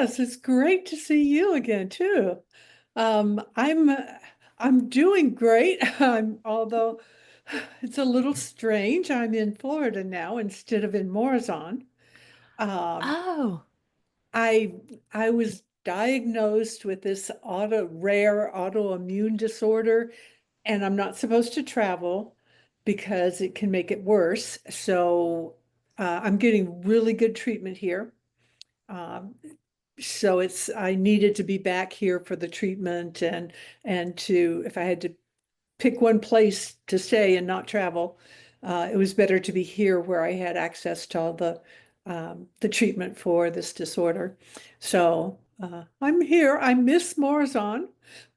Yes, it's great to see you again too. Um, I'm uh, I'm doing great. Although it's a little strange. I'm in Florida now instead of in Morazan. Um, Oh, I I was diagnosed with this rare autoimmune disorder, and I'm not supposed to travel because it can make it worse. So I'm getting really good treatment here. Um, so I needed to be back here for the treatment and to if I had to pick one place to stay and not travel, it was better to be here where I had access to all the treatment for this disorder. So I'm here. I miss Morazan,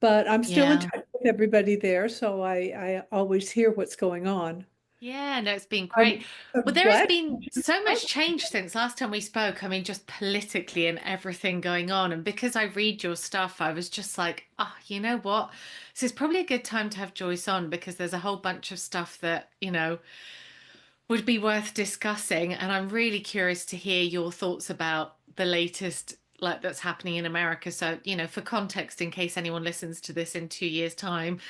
but I'm still in yeah. touch with everybody there, so I always hear what's going on. Yeah, no, it's been great. I'm, Well, I'm there has glad. been so much change since last time we spoke. I mean, just politically and everything going on. And because I read your stuff, I was just like, oh, you know what? This is probably a good time to have Joyce on because there's a whole bunch of stuff that, would be worth discussing. And I'm really curious to hear your thoughts about the latest like that's happening in America. So, for context, in case anyone listens to this in 2 years' time,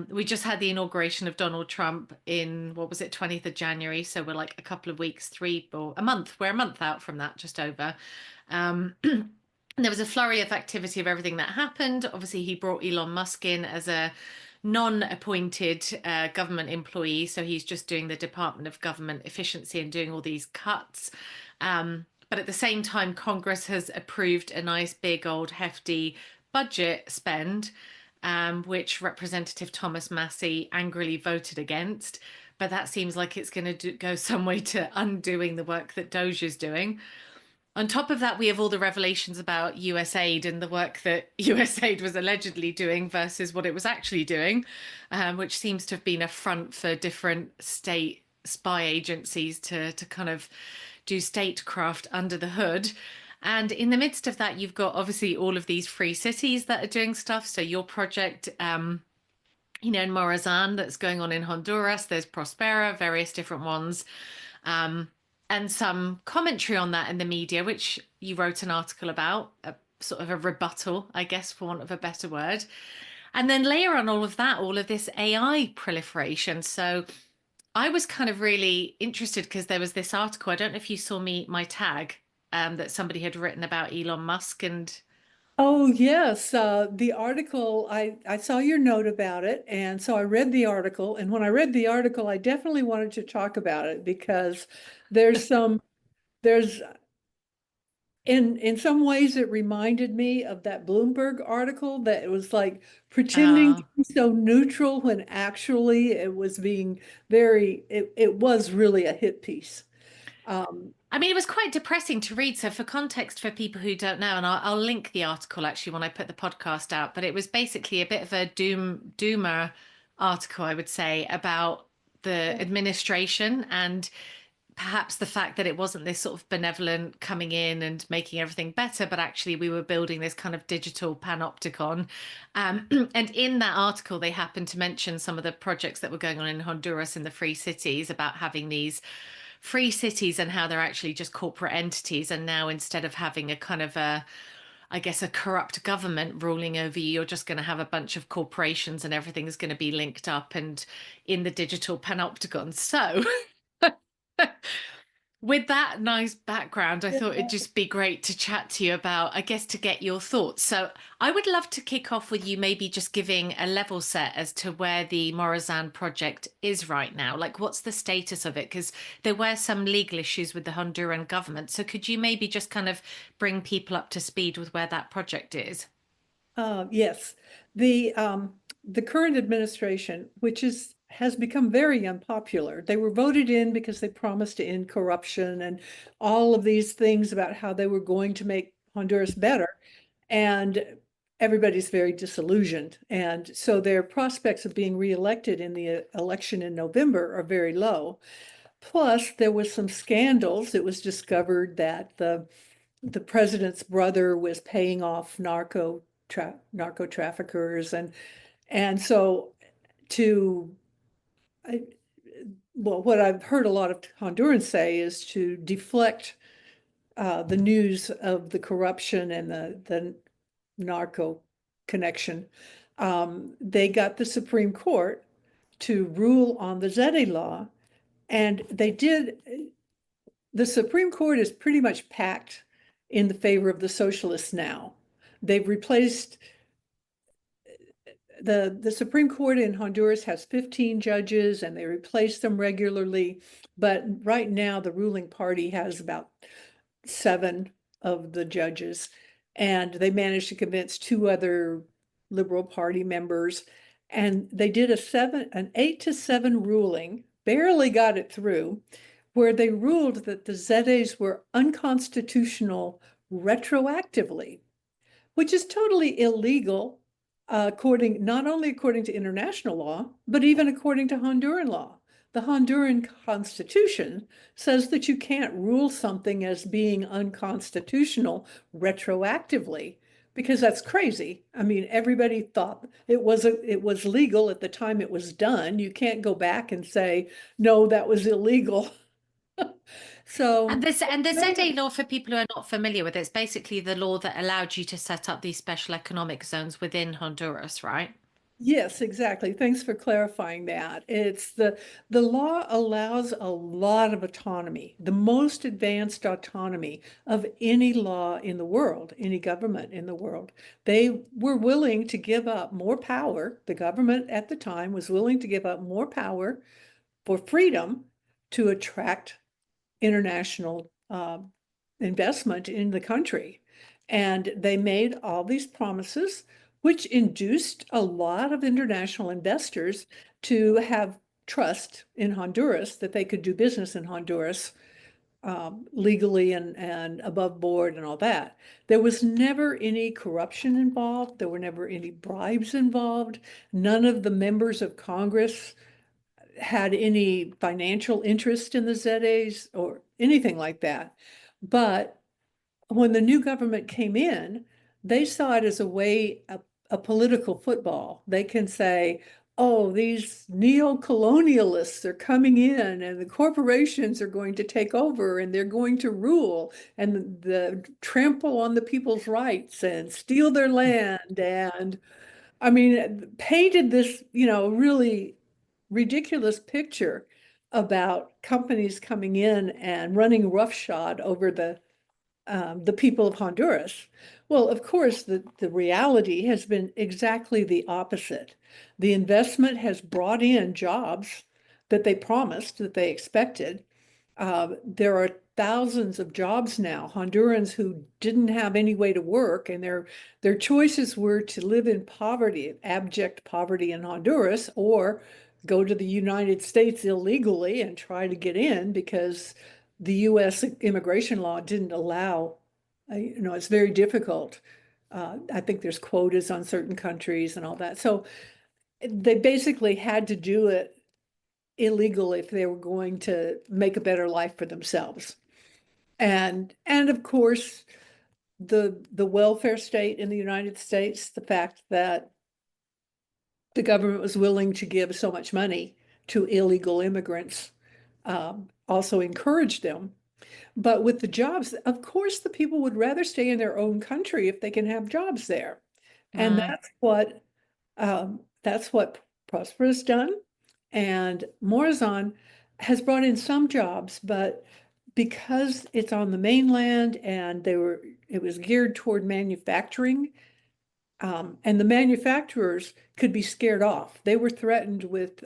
we just had the inauguration of Donald Trump in what was it, 20th of January. So we're like a couple of weeks, three or a month. We're a month out from that, just over. Um, there was a flurry of activity of everything that happened. Obviously, he brought Elon Musk in as a non-appointed government employee, so he's just doing the Department of Government Efficiency and doing all these cuts. But at the same time, Congress has approved a nice big old hefty budget spend, which Representative Thomas Massey angrily voted against. But that seems like it's going to go some way to undoing the work that Doge is doing. On top of that, we have all the revelations about USAID and the work that USAID was allegedly doing versus what it was actually doing, which seems to have been a front for different state spy agencies to kind of do statecraft under the hood. And in the midst of that, you've got obviously all of these free cities that are doing stuff. So your project, in Morazan that's going on in Honduras, there's Prospera, various different ones. Um, and some commentary on that in the media, which you wrote an article about, a sort of a rebuttal, I guess, for want of a better word. And then layer on all of that, all of this AI proliferation. So I was kind of really interested because there was this article. I don't know if you saw my tag that somebody had written about Elon Musk and Oh, yes. The article, I saw your note about it. And so I read the article. And when I read the article, I definitely wanted to talk about it because there's some, there's, in some ways, it reminded me of that Bloomberg article that it was like pretending to uh, be so neutral when actually it was being it was really a hit piece. Um, I mean, it was quite depressing to read. So, for context, for people who don't know, and I'll link the article actually when I put the podcast out, but it was basically a bit of a doomer article, I would say, about the administration and perhaps the fact that it wasn't this sort of benevolent coming in and making everything better, but actually we were building this kind of digital panopticon. And in that article, they happened to mention some of the projects that were going on in Honduras in the free cities about having these free cities and how they're actually just corporate entities. And now instead of having a kind of I guess, a corrupt government ruling over you, you're just going to have a bunch of corporations and everything's going to be linked up and in the digital panopticon. So with that nice background, I thought it'd just be great to chat to you about, I guess, to get your thoughts. So I would love to kick off with you maybe just giving a level set as to where the Morazan project is right now. Like, what's the status of it? Because there were some legal issues with the Honduran government. So could you maybe just kind of bring people up to speed with where that project is? yes, the current administration, which has become very unpopular. They were voted in because they promised to end corruption and all of these things about how they were going to make Honduras better. And everybody's very disillusioned. And so their prospects of being reelected in the election in November are very low. Plus, there was some scandals. It was discovered that the president's brother was paying off narco traffickers and so to I, well, what I've heard a lot of Hondurans say is to deflect the news of the corruption and the narco connection, they got the Supreme Court to rule on the ZA law, and they did. The Supreme Court is pretty much packed in the favor of the socialists now. They've replaced the Supreme Court in Honduras has 15 judges and they replace them regularly. But right now, the ruling party has about 7 of the judges, and they managed to convince 2 other Liberal Party members. And they did an 8-7 ruling, barely got it through, where they ruled that the ZAs were unconstitutional retroactively, which is totally illegal, not only according to international law, but even according to Honduran law. The Honduran Constitution says that you can't rule something as being unconstitutional retroactively, because that's crazy. I mean, everybody thought it was legal at the time it was done. You can't go back and say, no, that was illegal. So And the ZA law, for people who are not familiar with it, it's basically the law that allowed you to set up these special economic zones within Honduras, right? yes, exactly. Thanks for clarifying that. It's the law allows a lot of autonomy, the most advanced autonomy of any law in the world, any government in the world. They were willing to give up more power. The government at the time was willing to give up more power for freedom to attract international investment in the country. And they made all these promises, which induced a lot of international investors to have trust in Honduras, that they could do business in Honduras legally and above board and all that. There was never any corruption involved. There were never any bribes involved. None of the members of Congress had any financial interest in the ZAs or anything like that. But when the new government came in, they saw it as a political football. They can say, oh, these neo-colonialists are coming in and the corporations are going to take over and they're going to rule and trample on the people's rights and steal their land. And I mean, painted this, really ridiculous picture about companies coming in and running roughshod over the people of Honduras. Well, of course, the reality has been exactly the opposite. The investment has brought in jobs that they promised, that they expected. There are thousands of jobs now, Hondurans who didn't have any way to work, and their choices were to live in poverty, abject poverty in Honduras, or go to the United States illegally and try to get in because the US immigration law didn't allow, it's very difficult. I think there's quotas on certain countries and all that. So they basically had to do it illegal if they were going to make a better life for themselves. And of course, the welfare state in the United States, the fact that the government was willing to give so much money to illegal immigrants, also encouraged them. But with the jobs, of course, the people would rather stay in their own country if they can have jobs there. And Mm. that's what Prosper has done. And Morazan has brought in some jobs, but because it's on the mainland and it was geared toward manufacturing, and the manufacturers could be scared off. They were threatened with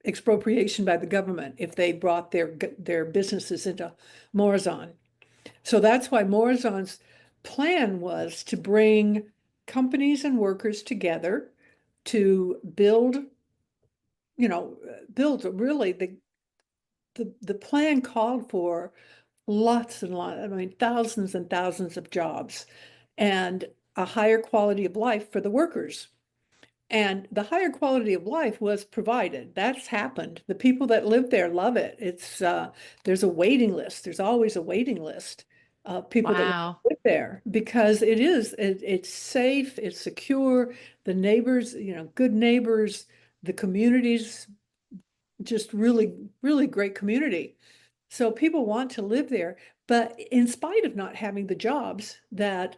expropriation by the government if they brought their businesses into Morazan. So that's why Morazan's plan was to bring companies and workers together to build really the plan called for lots and lots, I mean, thousands and thousands of jobs and a higher quality of life for the workers. And the higher quality of life was provided. That's happened. The people that live there love it. There's a waiting list. There's always a waiting list of people that Wow. live there because it's safe, it's secure. The neighbors, good neighbors, the communities, just really, really great community. So people want to live there, but in spite of not having the jobs that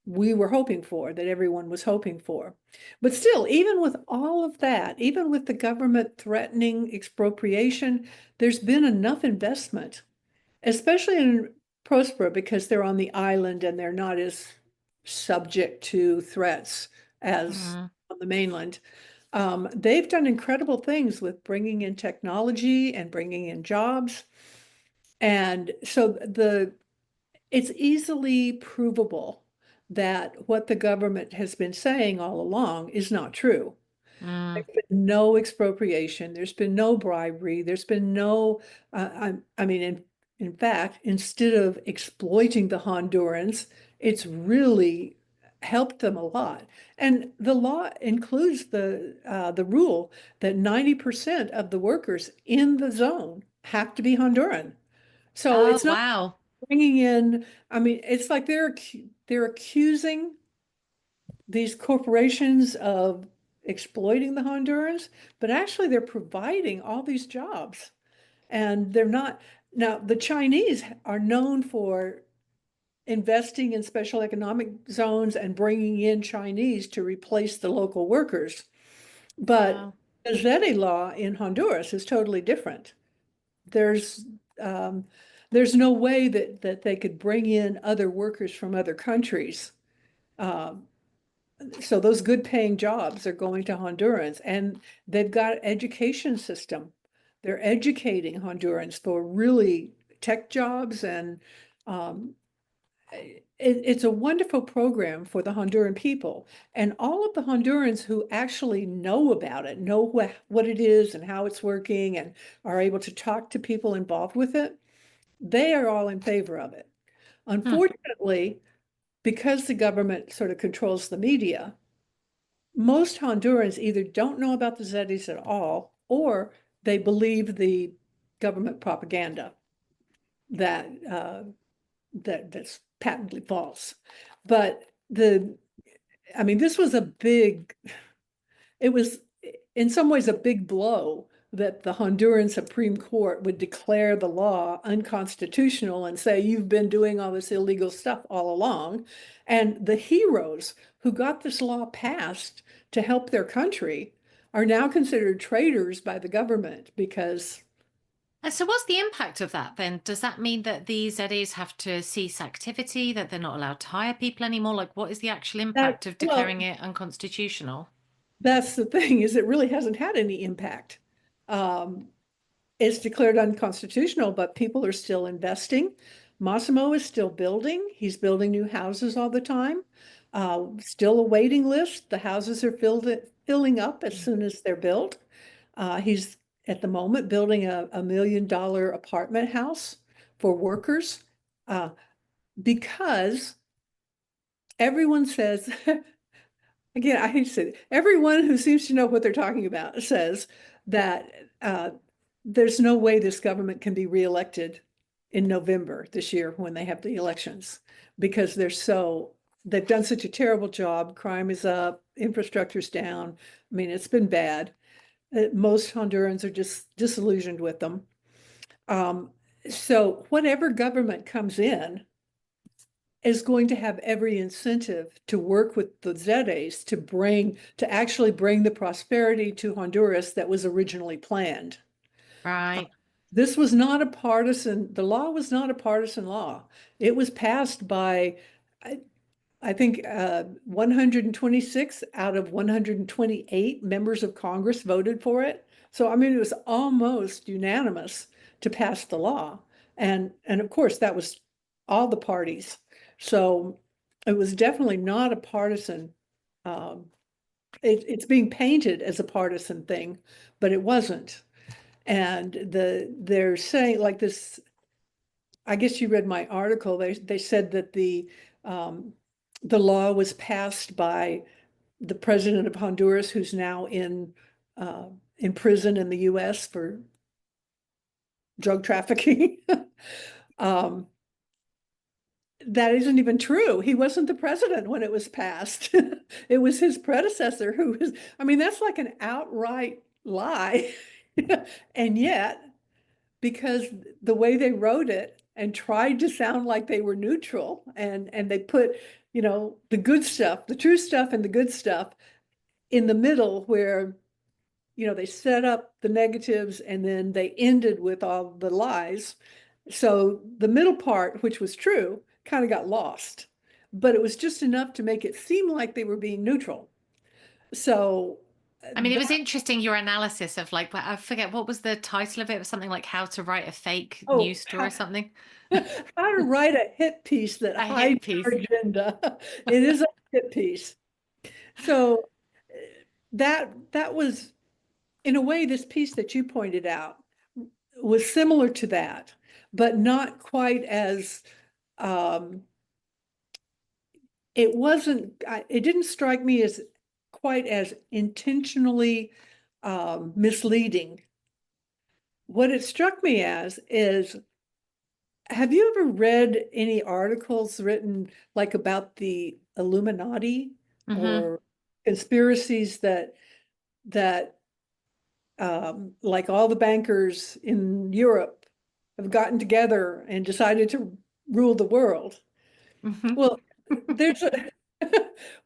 we were hoping for, that everyone was hoping for. But still, even with all of that, even with the government threatening expropriation, there's been enough investment, especially in Prospero, because they're on the island and they're not as subject to threats as Mm. on the mainland. They've done incredible things with bringing in technology and bringing in jobs. And so it's easily provable that what the government has been saying all along is not true. Mm. There's been no expropriation. There's been no bribery. There's been no, I mean, in fact, instead of exploiting the Hondurans, it's really helped them a lot. And the law includes the rule that 90% of the workers in the zone have to be Honduran. So Oh, it's not wow. bringing in, I mean, it's like they're accusing these corporations of exploiting the Hondurans, but actually they're providing all these jobs. And they're not, now the Chinese are known for investing in special economic zones and bringing in Chinese to replace the local workers. But Wow. the Zeti law in Honduras is totally different. There's um, there's no way that they could bring in other workers from other countries. Um, so those good paying jobs are going to Hondurans, and they've got education system. They're educating Hondurans for really tech jobs, and um, it's a wonderful program for the Honduran people. And all of the Hondurans who actually know about it, know what it is and how it's working, and are able to talk to people involved with it, they are all in favor of it. Hmm. Unfortunately, because the government sort of controls the media, most Hondurans either don't know about the Zetis at all, or they believe the government propaganda that that's patently false. But I mean, this was a big, it was in some ways a big blow that the Honduran Supreme Court would declare the law unconstitutional and say, you've been doing all this illegal stuff all along. And the heroes who got this law passed to help their country are now considered traitors by the government because And so, what's the impact of that then? Does that mean that the ZEs have to cease activity, that they're not allowed to hire people anymore? Like, what is the actual that, impact of well, declaring it unconstitutional? that's the thing is it really hasn't had any impact. Um, It's declared unconstitutional, but people are still investing. Massimo is still building. He's building new houses all the time. Still a waiting list. The houses are filling up as soon as they're built. He's at the moment building a $1 million apartment house for workers uh, because everyone says, again, I hate to say it, everyone who seems to know what they're talking about says that there's no way this government can be reelected in November this year when they have the elections because they've done such a terrible job. Crime is up, infrastructure's down. I mean, it's been bad. Most Hondurans are just disillusioned with them. Um, so whatever government comes in is going to have every incentive to work with the Zetes to actually bring the prosperity to Honduras that was originally planned. Uh, Right. This was not a partisan, the law was not a partisan law. It was passed by, I, I think, 126 out of 128 members of Congress voted for it. So, I mean, it was almost unanimous to pass the law. And of course, that was all the parties. So it was definitely not a partisan, um, it's being painted as a partisan thing, but it wasn't. And they're saying like this, I guess you read my article. They said that the law was passed by the president of Honduras, who's now in prison in the US for drug trafficking. Um, that isn't even true. He wasn't the president when it was passed. It was his predecessor who was, I mean, that's like an outright lie. And yet because the way they wrote it and tried to sound like they were neutral, and they put, the good stuff, the true stuff and the good stuff in the middle where, they set up the negatives and then they ended with all the lies. So the middle part, which was true, kind of got lost, but it was just enough to make it seem like they were being neutral. So I mean, it was that, interesting your analysis of like, I forget what was the title of it. It was something like how to write a fake oh, news story or something. how to write a hit piece that A hit hides piece. your agenda. It is a hit piece. So that was, in a way, this piece that you pointed out was similar to that, but not quite as, um, it didn't strike me as quite as intentionally misleading. What it struck me as is, have you ever read any articles written like about the Illuminati Mm-hmm. or conspiracies that like all the bankers in Europe have gotten together and decided to rule the world? Mm-hmm. Well, there's a,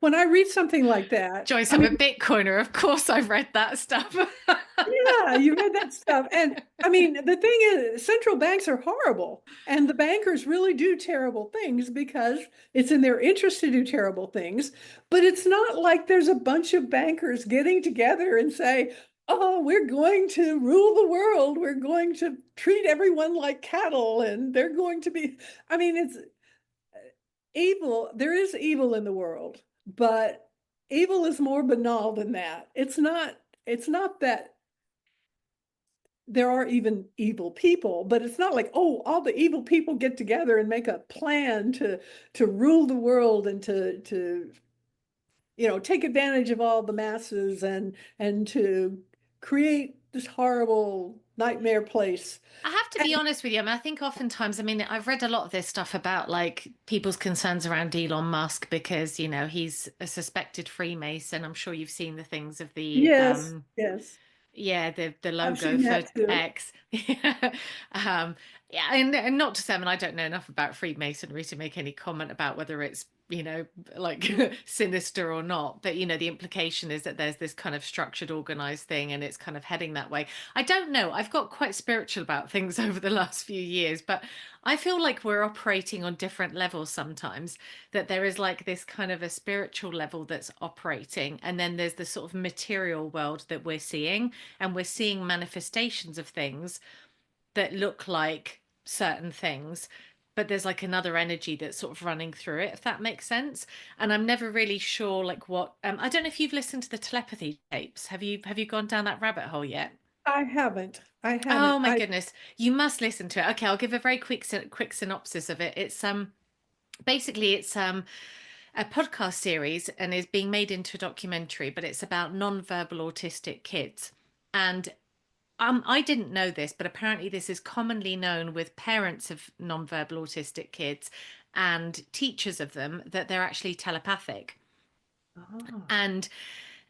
when I read something like that, Joyce, I I'm mean, a Bitcoiner. Of course, I've read that stuff. yeah, you read that stuff. And I mean, the thing is, central banks are horrible, and the bankers really do terrible things because it's in their interest to do terrible things. But it's not like there's a bunch of bankers getting together and say, oh, we're going to rule the world. We're going to treat everyone like cattle, and they're going to be, I mean, it's evil. There is evil in the world, but evil is more banal than that. It's not that there are even evil people, but it's not like, oh, all the evil people get together and make a plan to rule the world and to take advantage of all the masses and to create this horrible nightmare place. I have to And be honest with you. I mean, I think oftentimes, I mean, I've read a lot of this stuff about like people's concerns around Elon Musk because, he's a suspected Freemason. I'm sure you've seen the things of the yes, yes, yeah, the I've logo seen for that too. X. um yeah, and not to say, I mean, I don't know enough about Freemasonry to make any comment about whether it's, like sinister or not, but the implication is that there's this kind of structured organized thing and it's kind of heading that way. I don't know, I've got quite spiritual about things over the last few years, but I feel like we're operating on different levels sometimes, that there is like this kind of a spiritual level that's operating, and then there's the sort of material world that we're seeing, and we're seeing manifestations of things that look like certain things, but there's like another energy that's sort of running through it, if that makes sense. And I'm never really sure like what I don't know if you've listened to the telepathy tapes. Have you gone down that rabbit hole yet? I haven't. I haven't. Oh my goodness, you must listen to it. Okay, I'll give a very quick synopsis of it. It's basically it's a podcast series and is being made into a documentary, but it's about non-verbal autistic kids. And I didn't know this, but apparently this is commonly known with parents of non-verbal autistic kids and teachers of them, that they're actually telepathic. Ah.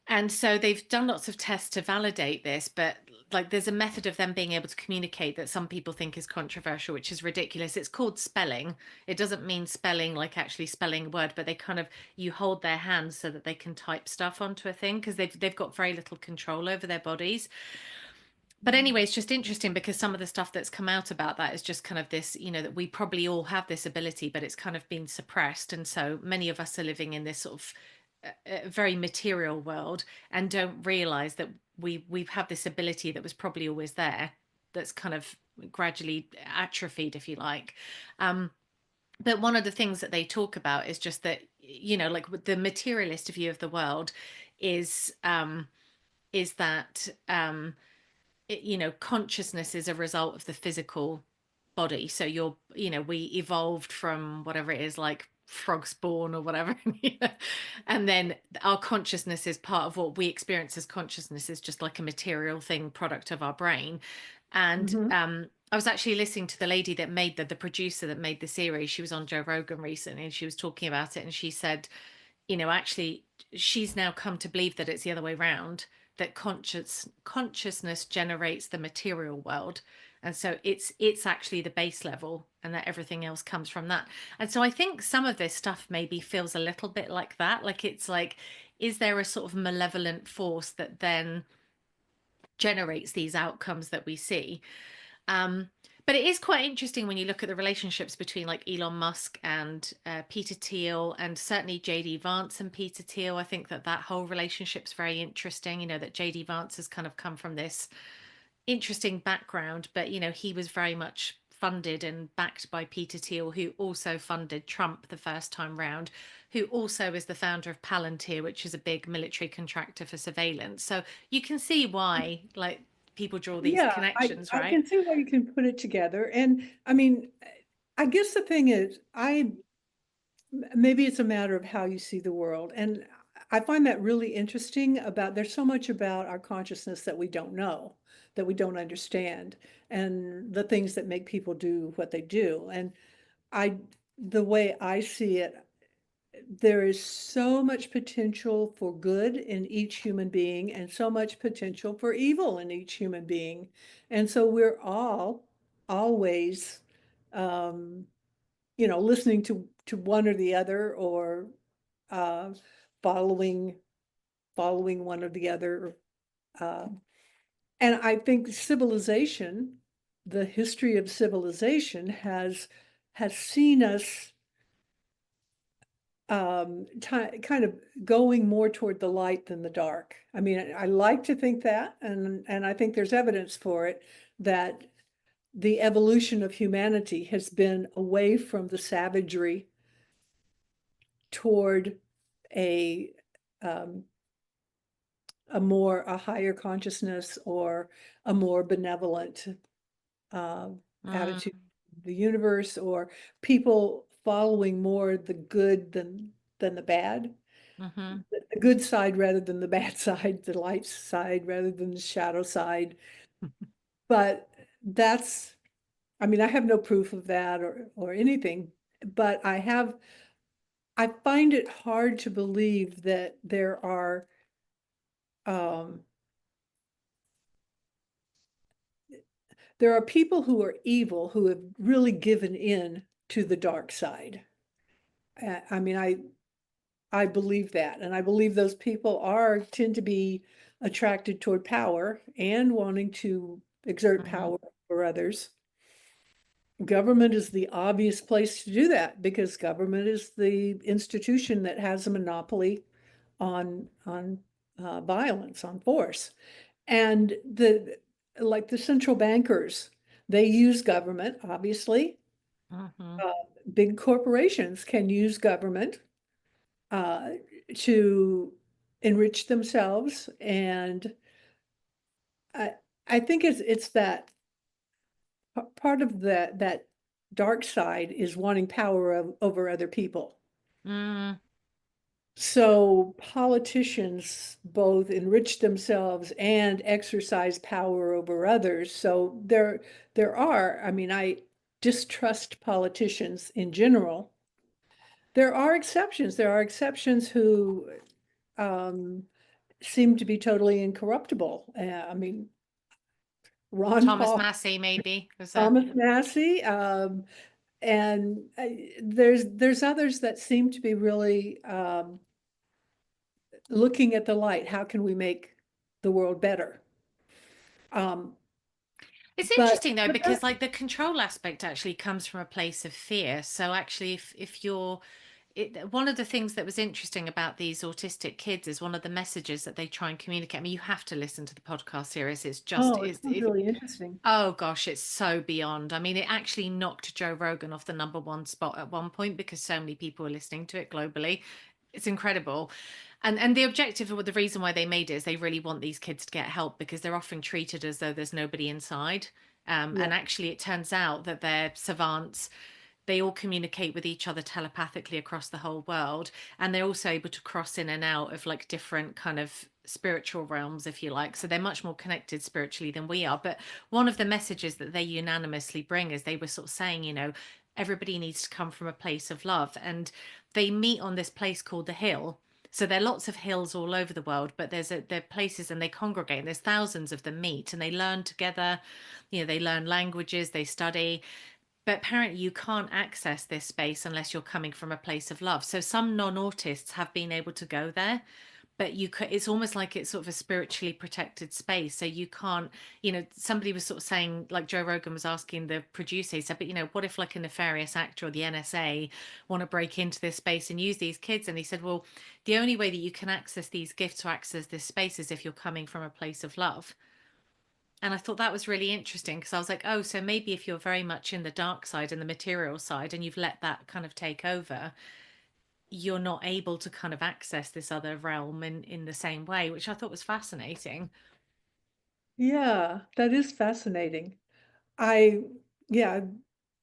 And so they've done lots of tests to validate this, but like there's a method of them being able to communicate that some people think is controversial, which is ridiculous. It's called spelling. It doesn't mean spelling like actually spelling a word, but they kind of, you hold their hands so that they can type stuff onto a thing because they've got very little control over their bodies. But anyway, it's just interesting because some of the stuff that's come out about that is just kind of this, that we probably all have this ability, but it's kind of been suppressed. And so many of us are living in this sort of very material world and don't realize that we've had this ability that was probably always there, that's kind of gradually atrophied, if you like. But one of the things that they talk about is just that, like with the materialist view of the world is that consciousness is a result of the physical body. So we evolved from whatever it is, like frog spawn or whatever. And then our consciousness is part of what we experience as consciousness, is just like a material thing, product of our brain. And Mhm. I was actually listening to the lady that made the producer that made the series. She was on Joe Rogan recently and she was talking about it, and she said, actually, she's now come to believe that it's the other way around, that consciousness generates the material world, And so it's actually the base level, and that everything else comes from that. And so I think some of this stuff maybe feels a little bit like that. Like it's like, is there a sort of malevolent force that then generates these outcomes that we see? Um, but it is quite interesting when you look at the relationships between like Elon Musk and Peter Thiel, and certainly JD Vance and Peter Thiel. I think that that whole relationship's very interesting. You know, that JD Vance has kind of come from this interesting background, but you know, he was very much funded and backed by Peter Thiel, who also funded Trump the first time round, who also is the founder of Palantir, which is a big military contractor for surveillance. So you can see why, like, people draw these Yeah, connections, I right? can see why you can put it together. And I mean, I guess the thing is, maybe it's a matter of how you see the world. And I find that really interesting about, there's so much about our consciousness that we don't know, that we don't understand, and the things that make people do what they do. And I, the way I see it, there is so much potential for good in each human being and so much potential for evil in each human being. And so we're all always, um, listening to one or the other, or uh, following one or the other. Uh, and I think civilization, the history of civilization has seen us kind of going more toward the light than the dark. I mean, I like to think that, and I think there's evidence for it, that the evolution of humanity has been away from the savagery toward a um, a higher consciousness, or a more benevolent uh, attitude Mm, of the universe, or people following more the good than the bad. mm-hmm. The good side rather than the bad side, the light side rather than the shadow side. But that's, I mean, I have no proof of that, or anything, but I find it hard to believe that um, there are people who are evil who have really given in to the dark side. I mean, I believe that, and I believe those people tend to be attracted toward power and wanting to exert Mm-hmm. power over others. Government is the obvious place to do that, because government is the institution that has a monopoly on violence, on force. And the central bankers, they use government, obviously. Mm-hmm. Uh, Big corporations can use government uh, to enrich themselves. And I, I think it's that part of that dark side is wanting power over other people. Mm, So politicians both enrich themselves and exercise power over others. So I mean, I distrust politicians in general. There are exceptions. There are exceptions who um, seem to be totally incorruptible. I mean, Ron Thomas Paul, Massey maybe was a Thomas Massey, and there's others that seem to be really looking at the light. How can we make the world better? Um, It's but interesting though, but because that, like the control aspect actually comes from a place of fear. So actually, if you're one of the things that was interesting about these autistic kids is one of the messages that they try and communicate. I mean, you have to listen to the podcast series. It's just oh, it sounds really interesting. oh gosh, it's so beyond. I mean, it actually knocked Joe Rogan off the #1 spot at one point because so many people were listening to it globally. It's incredible. And the objective or the reason why they made it is they really want these kids to get help because they're often treated as though there's nobody inside. Yeah, And actually, it turns out that they're savants. They all communicate with each other telepathically across the whole world, and they're also able to cross in and out of like different kind of spiritual realms, if you like. So they're much more connected spiritually than we are. But one of the messages that they unanimously bring is they were sort of saying, you know, everybody needs to come from a place of love, and they meet on this place called the Hill. So there are lots of hills all over the world, but there are places and they congregate, and there's thousands of them meet and they learn together. They learn languages, they study. But apparently, you can't access this space unless you're coming from a place of love. So some non-autists have been able to go there, but it's almost like it's sort of a spiritually protected space. So you can't, somebody was sort of saying, like Joe Rogan was asking the producer, he said, but what if like a nefarious actor or the NSA want to break into this space and use these kids? And he said, well, the only way that you can access these gifts or access this space is if you're coming from a place of love. And I thought that was really interesting because I was like, oh, so maybe if you're very much in the dark side and the material side and you've let that kind of take over, you're not able to kind of access this other realm in the same way, which I thought was fascinating. Yeah, that is fascinating. I, yeah,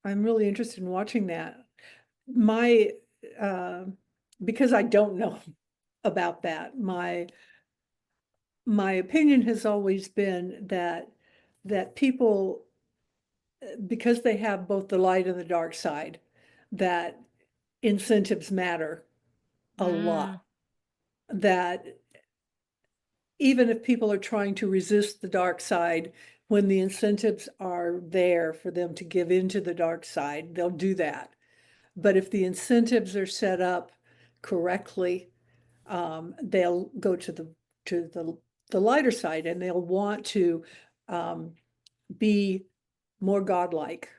I'm really interested in watching that. My, uh, because I don't know about that, my opinion has always been that people, because they have both the light and the dark side, that incentives matter a lot. Mm, That even if people are trying to resist the dark side, when the incentives are there for them to give into the dark side, they'll do that. But if the incentives are set up correctly, they'll go to the lighter side, and they'll want to um, be more godlike,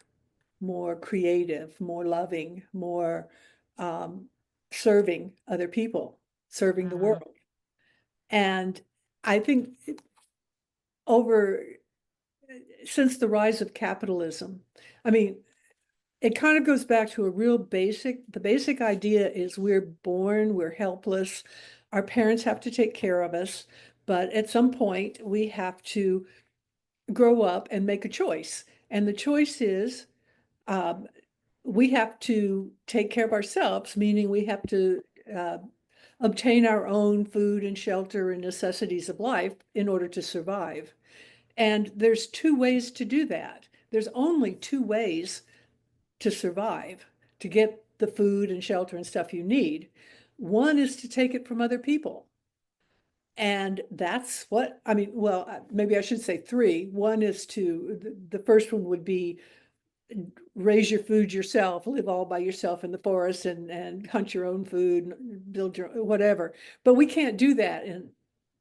more creative, more loving, more um, serving other people, serving the mm. world. And I think over since the rise of capitalism, I mean, it kind of goes back to the basic idea is we're born, we're helpless. Our parents have to take care of us, but at some point we have to grow up and make a choice. And the choice is um, we have to take care of ourselves, meaning we have to uh, obtain our own food and shelter and necessities of life in order to survive. And there's two ways to do that. There's only two ways to survive, to get the food and shelter and stuff you need. One is to take it from other people. And that's what, I mean, well, maybe I should say three. One is the first one would be raise your food yourself, live all by yourself in the forest and hunt your own food, build your whatever. But we can't do that. And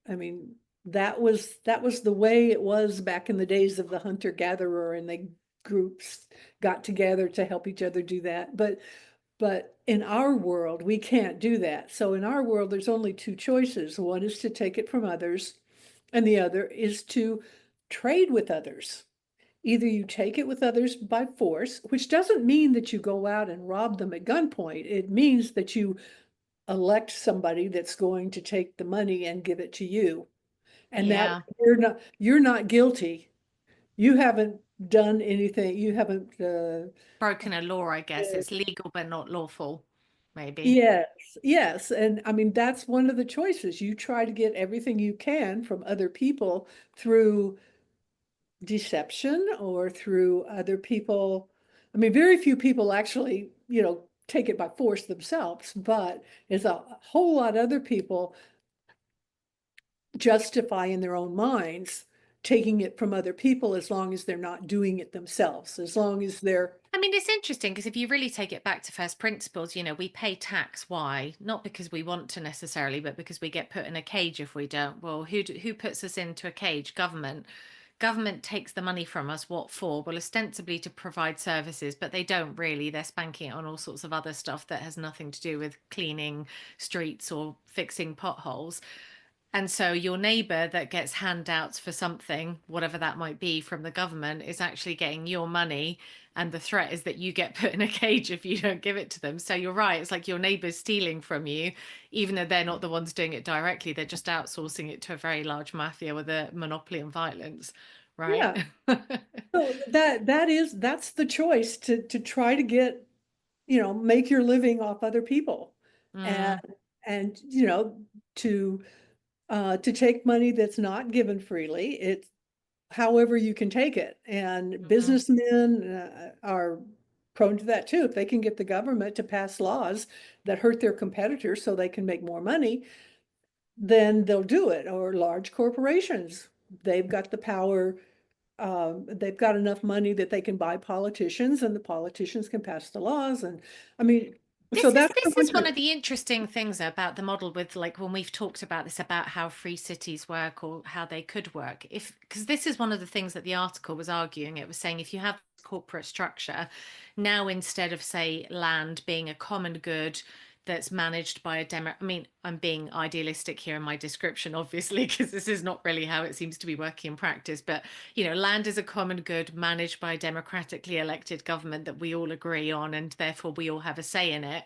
I mean, that was the way it was back in the days of the hunter gatherer, and the groups got together to help each other do that. But in our world, we can't do that. So in our world, there's only two choices. One is to take it from others, and the other is to trade with others. Either you take it with others by force, which doesn't mean that you go out and rob them at gunpoint. It means that you elect somebody that's going to take the money and give it to you. And that Yeah. you're not guilty. You haven't done anything. You haven't Broken a law, I guess. It's legal but not lawful, maybe. yes, yes. And I mean, that's one of the choices. You try to get everything you can from other people through deception or through other people. I mean, very few people actually, take it by force themselves, but there's a whole lot of other people justify in their own minds taking it from other people as long as they're not doing it themselves, as long as they're, I mean, it's interesting because if you really take it back to first principles, we pay tax. Why? Not because we want to necessarily, but because we get put in a cage if we don't. Well, who puts us into a cage? Government. Government takes the money from us. What for? Well, ostensibly to provide services, but they don't really. They're spanking it on all sorts of other stuff that has nothing to do with cleaning streets or fixing potholes. And so your neighbour that gets handouts for something, whatever that might be from the government, is actually getting your money. And the threat is that you get put in a cage if you don't give it to them. So you're right. It's like your neighbour's stealing from you, even though they're not the ones doing it directly. They're just outsourcing it to a very large mafia with a monopoly on violence, right? yeah. So that's the choice to try to get, make your living off other people. And Mm, and to take money that's not given freely. It's however you can take it. And mhm. businessmen are prone to that too. If they can get the government to pass laws that hurt their competitors so they can make more money, then they'll do it. Or large corporations, they've got the power, they've got enough money that they can buy politicians, and the politicians can pass the laws. And I mean, so that's the This is one winter. of the interesting things about the model with like when we've talked about this about how free cities work or how they could work. If because this is one of the things that the article was arguing. It was saying if you have corporate structure, now instead of say land being a common good that's managed by a demo, I mean, I'm being idealistic here in my description, obviously, because this is not really how it seems to be working in practice. But, you know, land is a common good managed by a democratically elected government that we all agree on, and therefore we all have a say in it.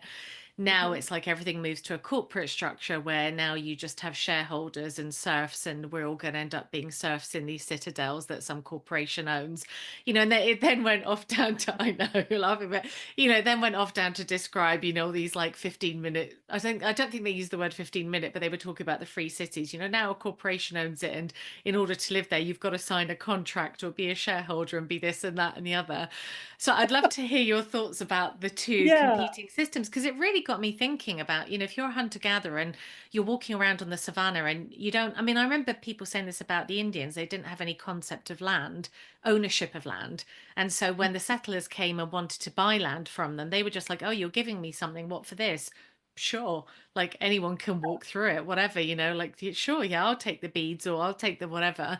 Now Mhm. it's like everything moves to a corporate structure where now you just have shareholders and serfs, and we're all going to end up being serfs in these citadels that some corporation owns, you know. And then it then went off down to, I know you're laughing, but you know, then went off down to describe, you know, these like 15-minute, I don't think they used the word 15-minute, but they were talking about the free cities. You know, now a corporation owns it, and in order to live there, you've got to sign a contract or be a shareholder and be this and that and the other. So I'd love to hear your thoughts about the two Yeah, competing systems, because it really got me thinking about, you know, if you're a hunter gatherer and you're walking around on the savannah and you don't, I mean, I remember people saying this about the Indians, they didn't have any concept of land, ownership of land. And so when the settlers came and wanted to buy land from them, they were just like, oh, you're giving me something, what for this? Sure, like anyone can walk through it, whatever, you know, like sure, yeah, I'll take the beads or I'll take the whatever.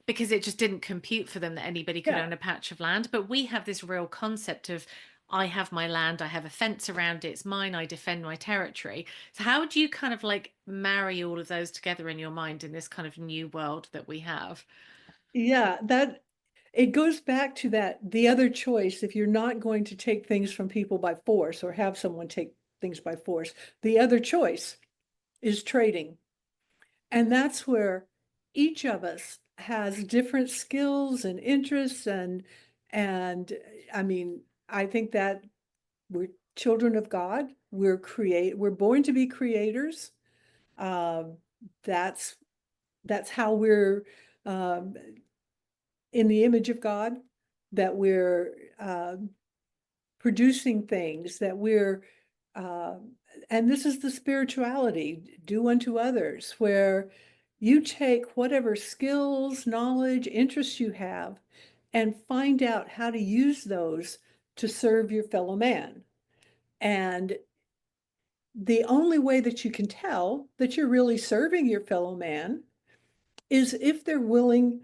Because it just didn't compute for them that anybody could yeah. own a patch of land. But we have this real concept of I have my land, I have a fence around it, it's mine, I defend my territory. So how do you kind of like marry all of those together in your mind in this kind of new world that we have? Yeah, that it goes back to that the other choice. If you're not going to take things from people by force or have someone take things by force, the other choice is trading. And that's where each of us has different skills and interests, and I mean, I think that we're children of God. We're born to be creators. Um, that's that's how we're um, in the image of God, that we're producing things, that we're, uh, and this is the spirituality, do unto others, where you take whatever skills, knowledge, interests you have and find out how to use those to serve your fellow man. And the only way that you can tell that you're really serving your fellow man is if they're willing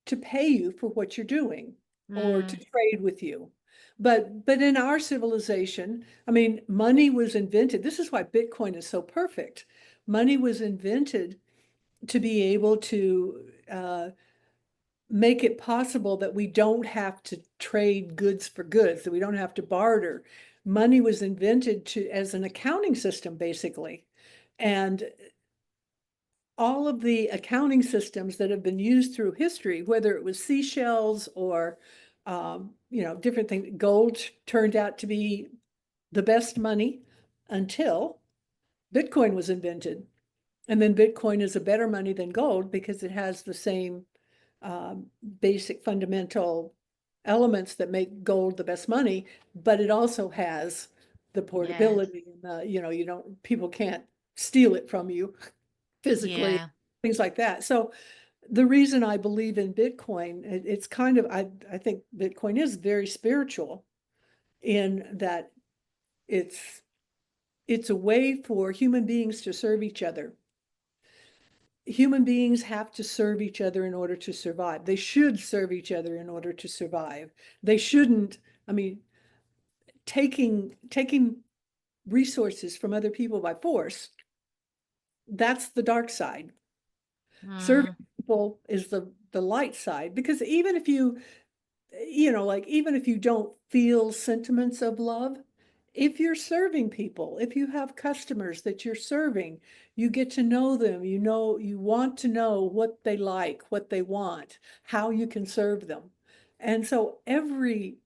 to pay you for what you're doing or to Mm, trade with you. But in our civilization, I mean, money was invented. This is why Bitcoin is so perfect. Money was invented to be able to make it possible that we don't have to trade goods for goods, that we don't have to barter. Money was invented to as an accounting system, basically. And all of the accounting systems that have been used through history, whether it was seashells or different things, gold turned out to be the best money until Bitcoin was invented. And then Bitcoin is a better money than gold because it has the same um, basic fundamental elements that make gold the best money, but it also has the yeah, portability and you don't, people can't steal it from you physically, yeah, things like that. So the reason I believe in Bitcoin, it's kind of, I think Bitcoin is very spiritual in that it's it's a way for human beings to serve each other. Human beings have to serve each other in order to survive. They should serve each other in order to survive. They shouldn't, I mean, taking resources from other people by force, that's the dark side. Serving mm, people is the light side, because even if like even if you don't feel sentiments of love, if you're serving people, if you have customers that you're serving, you get to know them, you want to know what they like, what they want, how you can serve them. And so every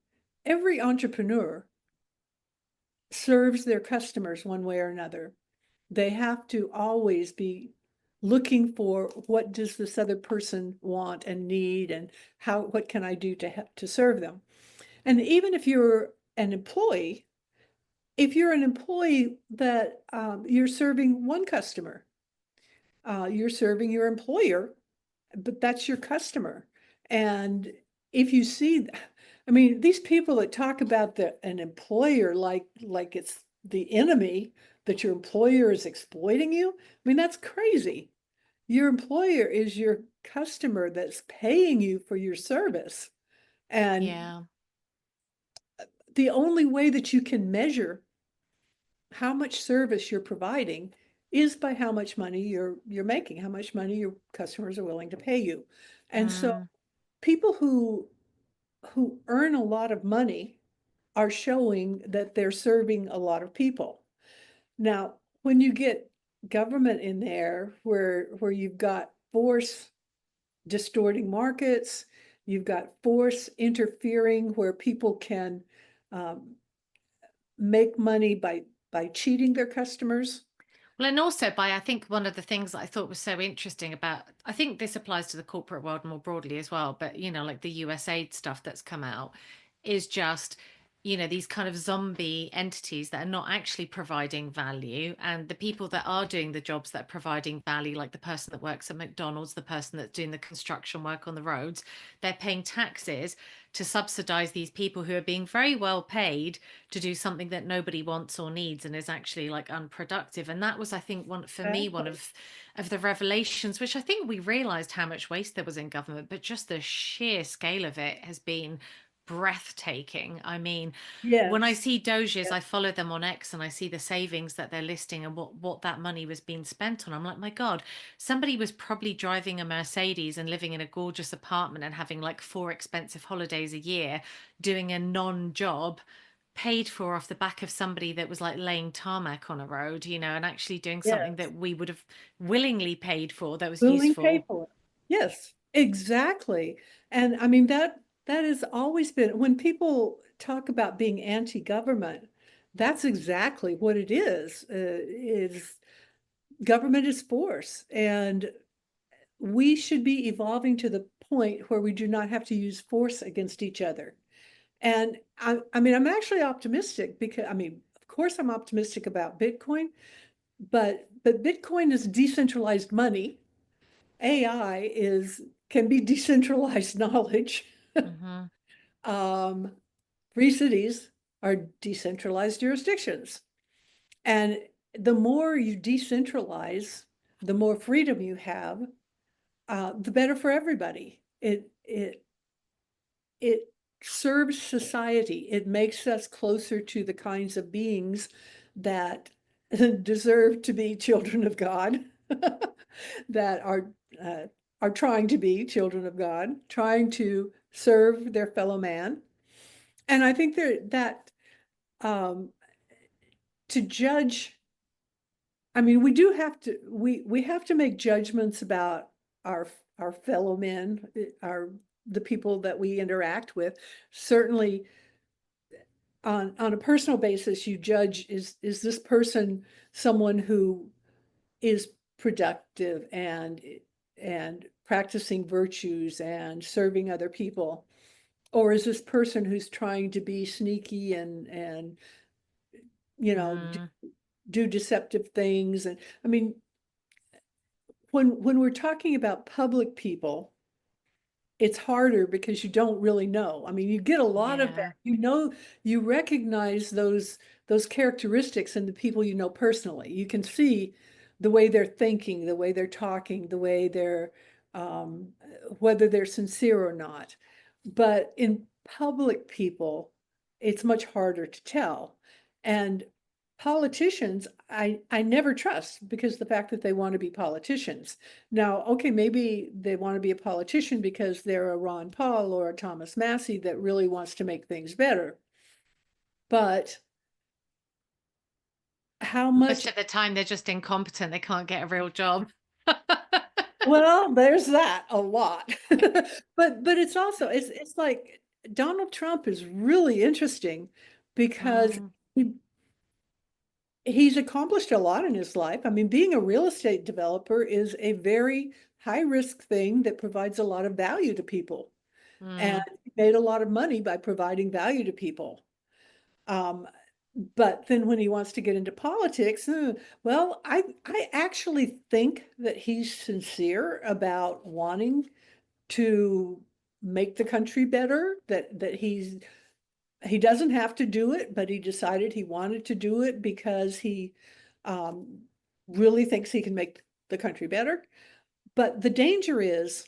entrepreneur serves their customers one way or another. They have to always be looking for what does this other person want and need, and what can I do to serve them. And even if you're an employee, if you're an employee that you're serving one customer, you're serving your employer, but that's your customer. And if you see, I mean, these people that talk about an employer like it's the enemy, that your employer is exploiting you, I mean, that's crazy. Your employer is your customer that's paying you for your service. And Yeah. the only way that you can measure how much service you're providing is by how much money you're making, how much money your customers are willing to pay you. And so Mm. people who earn a lot of money are showing that they're serving a lot of people. Now, when you get government in there where you've got force distorting markets, you've got force interfering where people can um, make money by cheating their customers. Well, and also by, I think one of the things that I thought was so interesting about, I think this applies to the corporate world more broadly as well, but like the USAID stuff that's come out is just, these kind of zombie entities that are not actually providing value. And the people that are doing the jobs that are providing value, like the person that works at McDonald's, the person that's doing the construction work on the roads, they're paying taxes to subsidize these people who are being very well paid to do something that nobody wants or needs and is actually like unproductive. And that was, I think, one Exactly. of the revelations, which I think we realized how much waste there was in government, but just the sheer scale of it has been breathtaking. I mean, when I Yes. see Doges, Yes. I follow them on X and I see the savings that they're listing and what that money was being spent on. I'm like, my God, somebody was probably driving a Mercedes and living in a gorgeous apartment and having like 4 expensive holidays a year, doing a non-job paid for off the back of somebody that was like laying tarmac on a road, and actually doing something Yes. that we would have willingly paid for that was Willing pay useful. for it. Yes, exactly. And I mean that has always been when people talk about being anti-government, that's exactly what it is government is force, and we should be evolving to the point where we do not have to use force against each other. And I mean, I'm actually optimistic because I mean, of course, I'm optimistic about Bitcoin, but Bitcoin is decentralized money. AI can be decentralized knowledge. Hmm. Um, Free cities are decentralized jurisdictions. And the more you decentralize, the more freedom you have, the better for everybody. It serves society. It makes us closer to the kinds of beings that deserve to be children of God, that uh, are trying to be children of God, trying to serve their fellow man. And I think that um, to judge, I mean, we do have to we have to make judgments about our our fellow men, our the people that we interact with. Certainly, on a personal basis, you judge is this person someone who is productive and practicing virtues and serving other people, or is this person who's trying to be sneaky and you know Mm. do deceptive things? And I mean, when we're talking about public people, it's harder because you don't really know. I mean, you get a lot of Yeah. that. You recognize those characteristics in the people you know personally. You can see the way they're thinking, the way they're talking, the way they're um, whether they're sincere or not. But in public people, it's much harder to tell. And politicians, I never trust because the fact that they want to be politicians. Now, okay, maybe they want to be a politician because they're a Ron Paul or a Thomas Massey that really wants to make things better. But how Most much, of the time, they're just incompetent. They can't get a real job. well, there's that a lot. But it's also it's like Donald Trump is really interesting because Mm. he, he's accomplished a lot in his life. I mean, being a real estate developer is a very high risk thing that provides a lot of value to people. And Mm. made a lot of money by providing value to people. Um, but then when he wants to get into politics, well, I actually think that he's sincere about wanting to make the country better, that he doesn't have to do it, but he decided he wanted to do it because he um, really thinks he can make the country better. But the danger is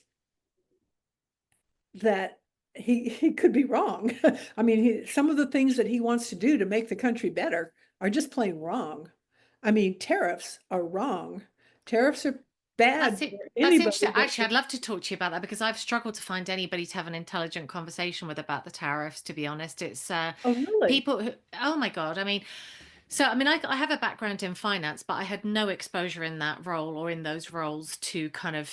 that he could be wrong. I mean, some of the things that he wants to do to make the country better are just plain wrong. I mean, tariffs are wrong. Tariffs are That's bad it. for That's anybody interesting. that, Actually, I'd love to talk to you about that because I've struggled to find anybody to have an intelligent conversation with about the tariffs, to be honest. It's oh, really? people who, oh my God. I mean, I have a background in finance, but I had no exposure in that role or in those roles to kind of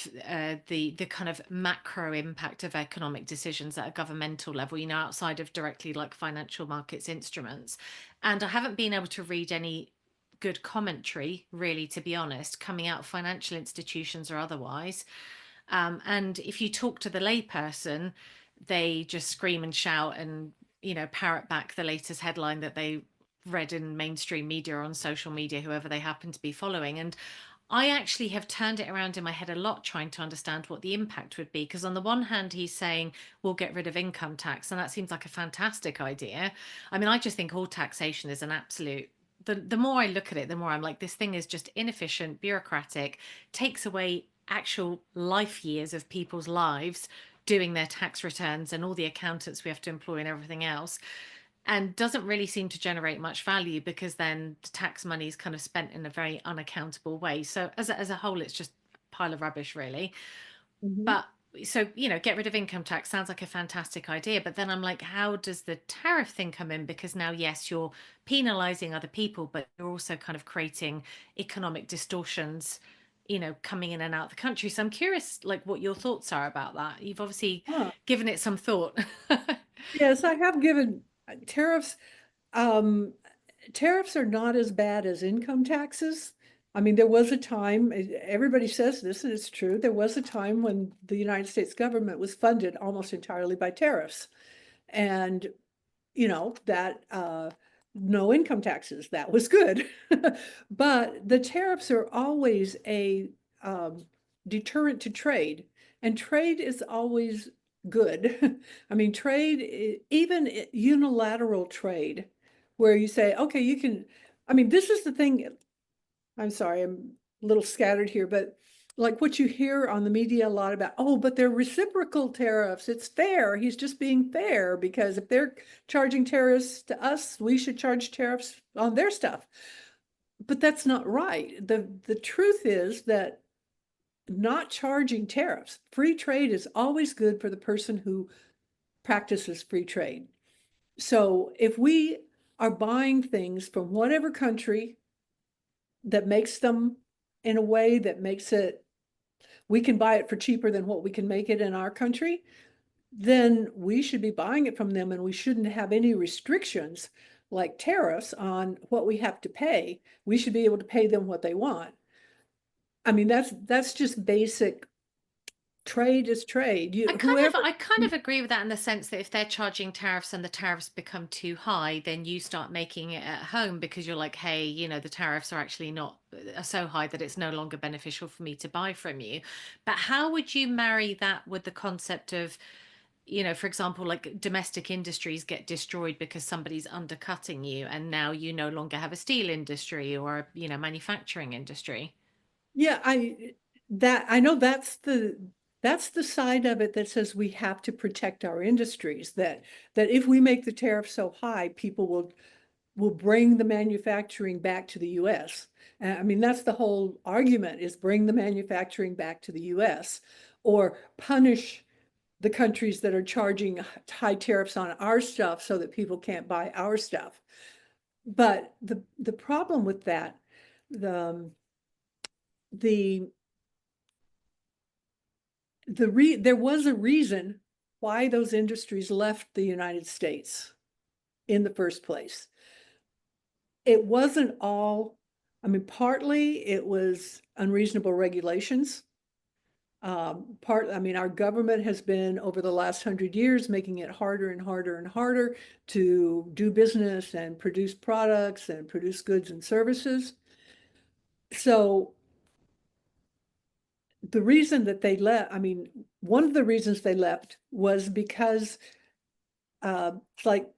the kind of macro impact of economic decisions at a governmental level, you know, outside of directly like financial markets instruments. And I haven't been able to read any good commentary, really, to be honest, coming out of financial institutions or otherwise. And if you talk to the layperson, they just scream and shout and, you know, parrot back the latest headline that they read in mainstream media or on social media, whoever they happen to be following. And I actually have turned it around in my head a lot trying to understand what the impact would be. Because on the one hand, he's saying we'll get rid of income tax, and that seems like a fantastic idea. I mean, I just think all taxation is an absolute. The more I look at it, the more I'm like, this thing is just inefficient, bureaucratic, takes away actual life years of people's lives doing their tax returns and all the accountants we have to employ and everything else, and doesn't really seem to generate much value because then the tax money is kind of spent in a very unaccountable way. So as a whole, it's just a pile of rubbish, really. Mhm. But so, you know, get rid of income tax sounds like a fantastic idea. But then I'm like, how does the tariff thing come in? Because now, yes, you're penalizing other people, but you're also kind of creating economic distortions, you know, coming in and out of the country. So I'm curious, like, what your thoughts are about that. You've obviously Huh. given it some thought. Yes, I have given tariffs. Um, Tariffs are not as bad as income taxes. I mean, there was a time, everybody says this, and it's true, there was a time when the United States government was funded almost entirely by tariffs. And, you know, that no income taxes, that was good. But the tariffs are always a deterrent to trade, and trade is always good. I mean, trade, even unilateral trade, where you say, okay, you can, I mean, this is the thing. I'm sorry, I'm a little scattered here, but like what you hear on the media a lot about, oh, but they're reciprocal tariffs. It's fair. He's just being fair because if they're charging tariffs to us, we should charge tariffs on their stuff. But that's not right. The truth is that not charging tariffs, free trade is always good for the person who practices free trade. So if we are buying things from whatever country that makes them in a way that makes it, we can buy it for cheaper than what we can make it in our country, then we should be buying it from them and we shouldn't have any restrictions like tariffs on what we have to pay. We should be able to pay them what they want. I mean, that's just basic. Trade is trade. I You, kind of whoever, I kind of agree with that in the sense that if they're charging tariffs and the tariffs become too high, then you start making it at home because you're like, hey, you know, the tariffs are actually not are so high that it's no longer beneficial for me to buy from you. But how would you marry that with the concept of, you know, for example, like domestic industries get destroyed because somebody's undercutting you and now you no longer have a steel industry or a, you know, manufacturing industry? yeah, I know that's the side of it that says we have to protect our industries, that if we make the tariff so high, people will bring the manufacturing back to the US. I mean, that's the whole argument, is bring the manufacturing back to the US or punish the countries that are charging high tariffs on our stuff so that people can't buy our stuff. But the problem with that, the the there was a reason why those industries left the United States in the first place. It wasn't all, I mean, partly it was unreasonable regulations. I mean, our government has been over the last 100 years making it harder and harder and harder to do business and produce products and produce goods and services. So the reason that they left, I mean, one of the reasons they left was because it's like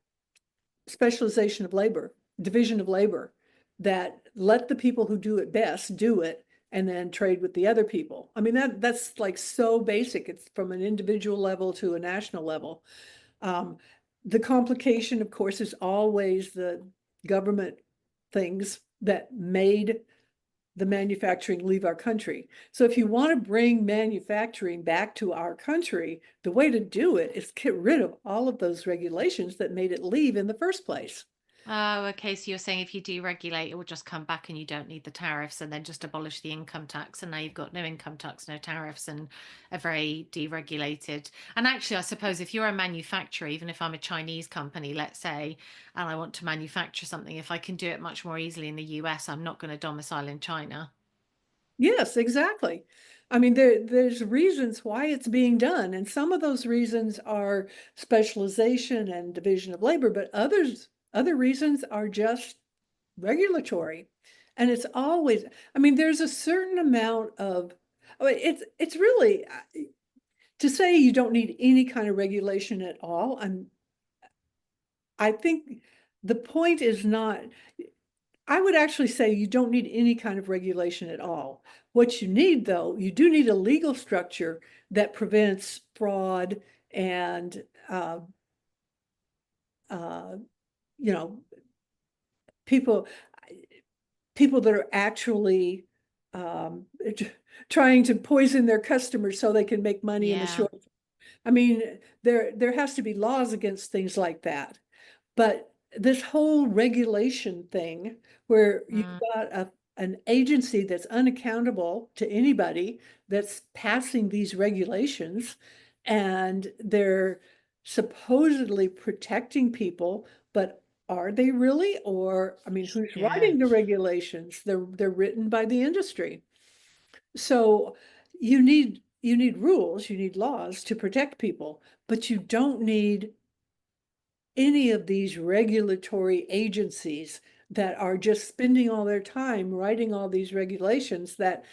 specialization of labor, division of labor, that let the people who do it best do it and then trade with the other people. I mean, that's like so basic. It's from an individual level to a national level. Um, the complication, of course, is always the government things that made the manufacturing leave our country. So if you want to bring manufacturing back to our country, the way to do it is get rid of all of those regulations that made it leave in the first place. Oh, okay. So you're saying if you deregulate, it will just come back and you don't need the tariffs and then just abolish the income tax. And now you've got no income tax, no tariffs, and a very deregulated. And actually, I suppose if you're a manufacturer, even if I'm a Chinese company, let's say, and I want to manufacture something, if I can do it much more easily in the US, I'm not going to domicile in China. Yes, exactly. I mean, there's reasons why it's being done, and some of those reasons are specialization and division of labor, but other reasons are just regulatory. And it's always, I mean, there's a certain amount of, I mean, it's really to say you don't need any kind of regulation at all. I think the point is not, I would actually say you don't need any kind of regulation at all. What you need, though, you do need a legal structure that prevents fraud and, uh, you know, people, people that are actually um, trying to poison their customers so they can make money in the Yeah. short. I mean, there has to be laws against things like that. But this whole regulation thing, where you've Mm, got an agency that's unaccountable to anybody that's passing these regulations, and they're supposedly protecting people, but are they really? Or, I mean, who's yeah. writing the regulations? They're written by the industry. So you need rules, you need laws to protect people, but you don't need any of these regulatory agencies that are just spending all their time writing all these regulations that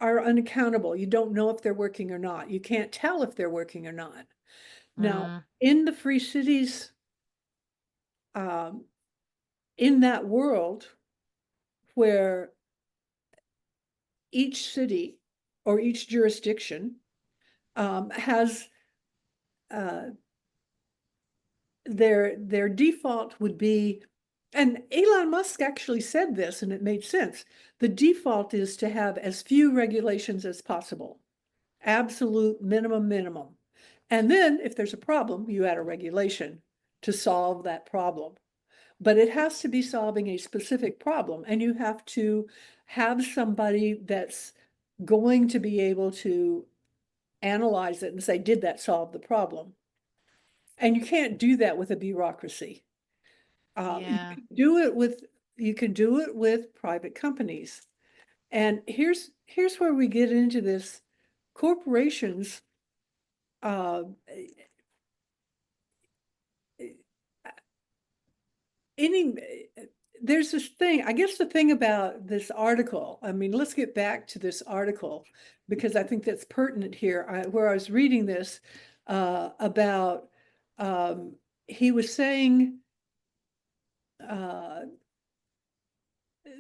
are unaccountable. You don't know if they're working or not. You can't tell if they're working or not. Now, Mm, in the free cities, um, in that world where each city or each jurisdiction has uh, their default would be, and Elon Musk actually said this and it made sense. The default is to have as few regulations as possible. Absolute minimum. And then if there's a problem, you add a regulation to solve that problem. But it has to be solving a specific problem, and you have to have somebody that's going to be able to analyze it and say, did that solve the problem? And you can't do that with a bureaucracy. You yeah. can do it with private companies. And here's where we get into this. Corporations, uh, any there's this thing, I guess the thing about this article, I mean, let's get back to this article because I think that's pertinent here. Where I was reading this about, um, he was saying uh,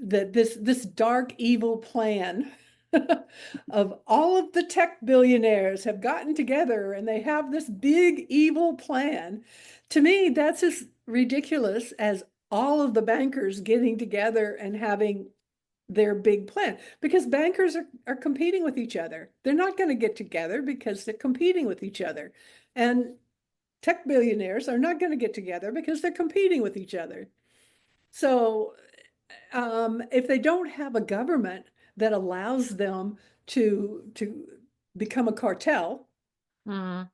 that this dark evil plan of all of the tech billionaires have gotten together and they have this big evil plan. To me, that's as ridiculous as all of the bankers getting together and having their big plan, because bankers are competing with each other. They're not going to get together because they're competing with each other. And tech billionaires are not going to get together because they're competing with each other. So if they don't have a government that allows them to become a cartel, Mm,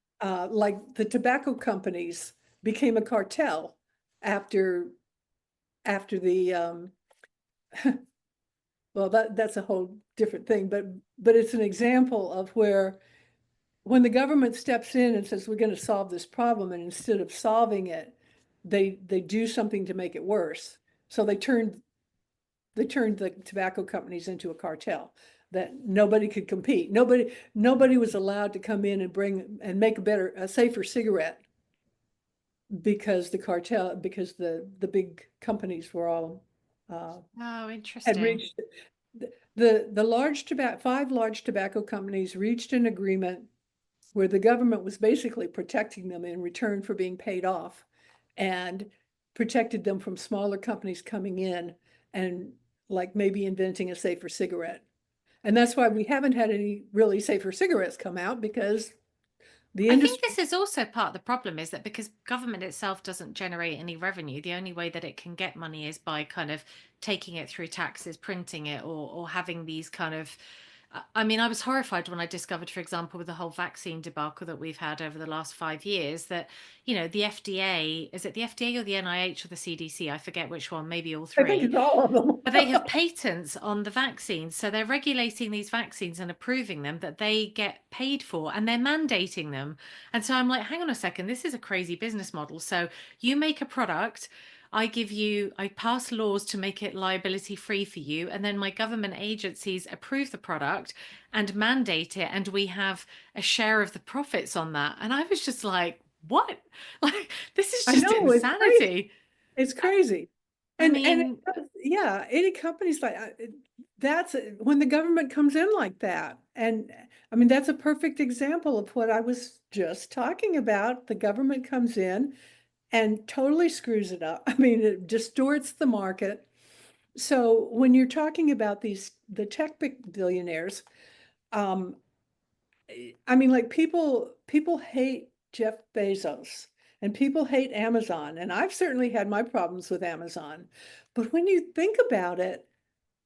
like the tobacco companies became a cartel after after the well, that's a whole different thing, but it's an example of where when the government steps in and says, we're going to solve this problem, and instead of solving it, they do something to make it worse. So they turned the tobacco companies into a cartel that nobody could compete. Nobody was allowed to come in and bring and make a safer cigarette because the big companies were all Oh, had interesting. reached five large tobacco companies reached an agreement where the government was basically protecting them in return for being paid off, and protected them from smaller companies coming in and like maybe inventing a safer cigarette. And that's why we haven't had any really safer cigarettes come out, because the I think industry, this is also part of the problem is that because government itself doesn't generate any revenue, the only way that it can get money is by kind of taking it through taxes, printing it, or having these kind of. I mean, I was horrified when I discovered, for example, with the whole vaccine debacle that we've had over the last 5 years, that, the FDA, is it the FDA or the NIH or the CDC? I forget which one, maybe all I think three. it's all of them. But they have patents on the vaccines. So they're regulating these vaccines and approving them that they get paid for, and they're mandating them. And so I'm like, hang on a second, this is a crazy business model. So you make a product, I pass laws to make it liability free for you. And then my government agencies approve the product and mandate it. And we have a share of the profits on that. And I was just like, what? Like, this is I just know, it's crazy. insanity. It's crazy. I And mean, yeah, any companies like that's when the government comes in like that. And I mean, that's a perfect example of what I was just talking about. The government comes in and totally screws it up. I mean, it distorts the market. So when you're talking about the tech billionaires, um, I mean, like people hate Jeff Bezos and people hate Amazon. And I've certainly had my problems with Amazon. But when you think about it,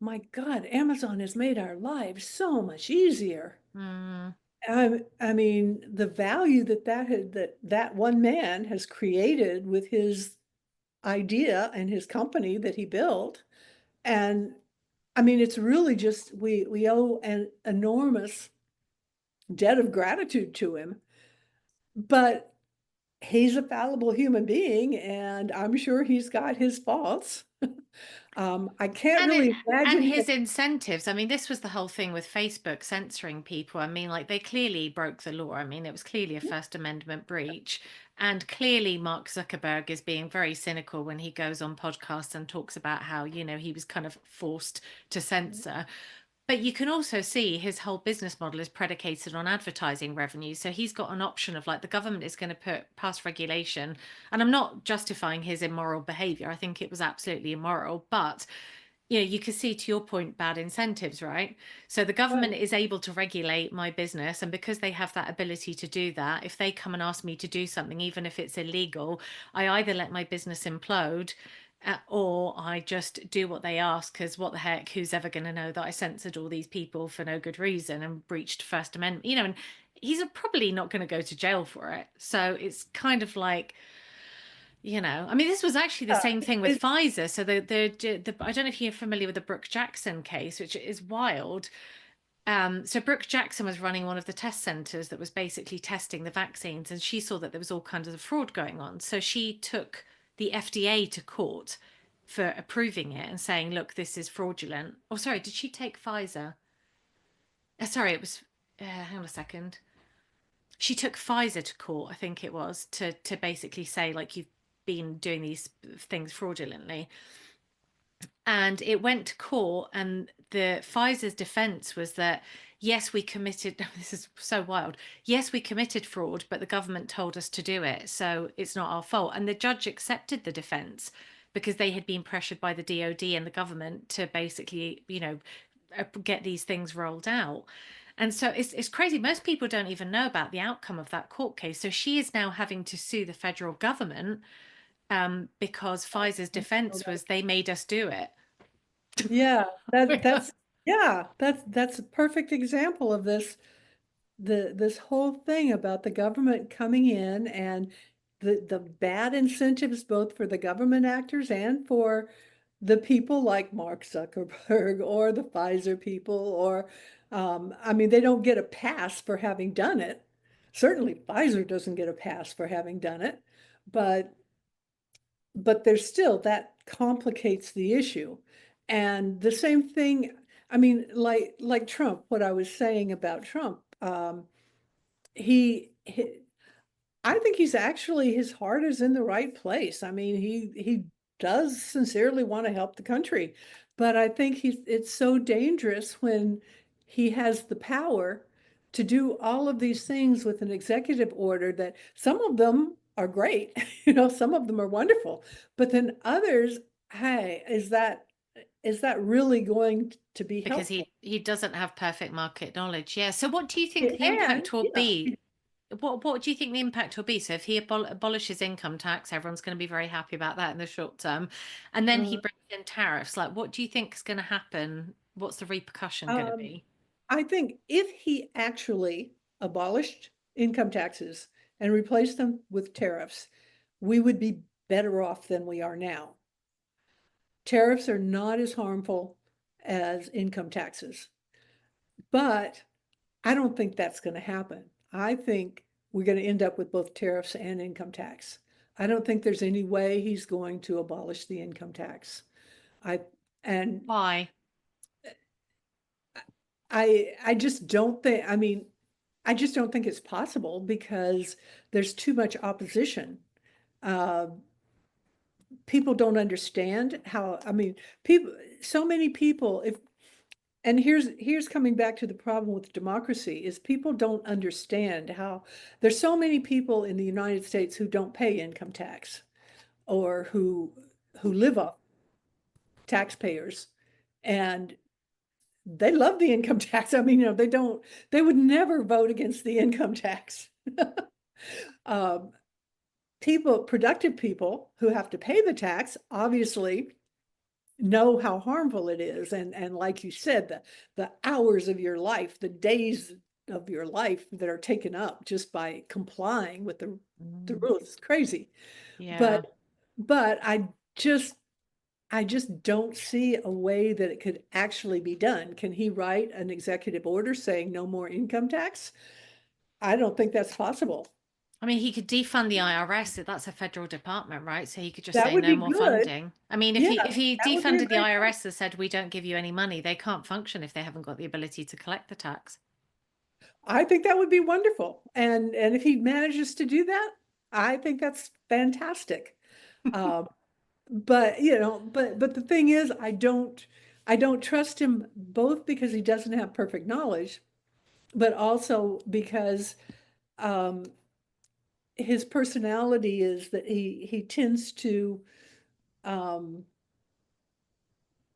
my God, Amazon has made our lives so much easier. mm, I mean, the value that one man has created with his idea and his company that he built. And I mean, it's really just we owe an enormous debt of gratitude to him. But he's a fallible human being, and I'm sure he's got his faults. I can't and it really and imagine him. his incentives. I mean, this was the whole thing with Facebook censoring people. I mean, like they clearly broke the law. I mean, it was clearly a First Amendment breach. And clearly Mark Zuckerberg is being very cynical when he goes on podcasts and talks about how, he was kind of forced to censor. But you can also see his whole business model is predicated on advertising revenue. So he's got an option of like the government is going to put pass regulation. And I'm not justifying his immoral behavior. I think it was absolutely immoral. But you can see to your point, bad incentives, right? So the government Right. is able to regulate my business. And because they have that ability to do that, if they come and ask me to do something, even if it's illegal, I either let my business implode, or I just do what they ask, because what the heck, who's ever going to know that I censored all these people for no good reason and breached First Amendment, and he's probably not going to go to jail for it. So it's kind of like, I mean, this was actually the Yeah, same thing with it- Pfizer. So the I don't know if you're familiar with the Brooke Jackson case, which is wild. So Brooke Jackson was running one of the test centers that was basically testing the vaccines, and she saw that there was all kinds of fraud going on. So she took the FDA to court for approving it and saying, "Look, this is fraudulent." Oh, sorry, did she take Pfizer? Sorry, it was. Hang on a second. She took Pfizer to court, I think it was, to basically say like you've been doing these things fraudulently. And it went to court, and the Pfizer's defense was that yes, we committed this is so wild. Yes, we committed fraud, but the government told us to do it, so it's not our fault. And the judge accepted the defense because they had been pressured by the DOD and the government to basically, get these things rolled out. And so it's crazy. Most people don't even know about the outcome of that court case. So she is now having to sue the federal government, because Pfizer's defense was they made us do it. yeah, that's a perfect example of this whole thing about the government coming in and the bad incentives both for the government actors and for the people like Mark Zuckerberg or the Pfizer people, or, I mean, they don't get a pass for having done it. Certainly Pfizer doesn't get a pass for having done it, but there's still that complicates the issue. And the same thing, I mean, like Trump, what I was saying about Trump, he I think he's actually, his heart is in the right place. I mean, he does sincerely want to help the country, but I think it's so dangerous when he has the power to do all of these things with an executive order, that some of them are great, some of them are wonderful, but then others, hey, is that really going to be Because helpful? he doesn't have perfect market knowledge. Yeah. So what do you think the And impact will be? What do you think the impact will be? So if he abolishes income tax, everyone's going to be very happy about that in the short term, and then he uh, brings in tariffs. Like, what do you think is going to happen? What's the repercussion going to um, be? I think if he actually abolished income taxes and replaced them with tariffs, we would be better off than we are now. Tariffs are not as harmful as income taxes, but I don't think that's going to happen. I think we're going to end up with both tariffs and income tax. I don't think there's any way he's going to abolish the income tax. I and Why? I just don't think, I mean, I just don't think it's possible because there's too much opposition. Uh, People don't understand how, I mean, people, so many people, and here's coming back to the problem with democracy, is people don't understand how there's so many people in the United States who don't pay income tax, or who live off taxpayers, and they love the income tax. I mean, they would never vote against the income tax. Um, productive people who have to pay the tax, obviously know how harmful it is. And like you said, the hours of your life, the days of your life that are taken up just by complying with the Mm, rules is crazy. yeah. But, just, I just don't see a way that it could actually be done. Can he write an executive order saying no more income tax? I don't think that's possible. I mean, he could defund the IRS. That's a federal department, right? So he could just That say would no be more good. funding. I mean, if Yeah, he that would be a defunded the great thing. IRS and said we don't give you any money, they can't function if they haven't got the ability to collect the tax. I think that would be wonderful. And if he manages to do that, I think that's fantastic. Um, but but the thing is, I don't trust him, both because he doesn't have perfect knowledge, but also because um, his personality is that he tends to um,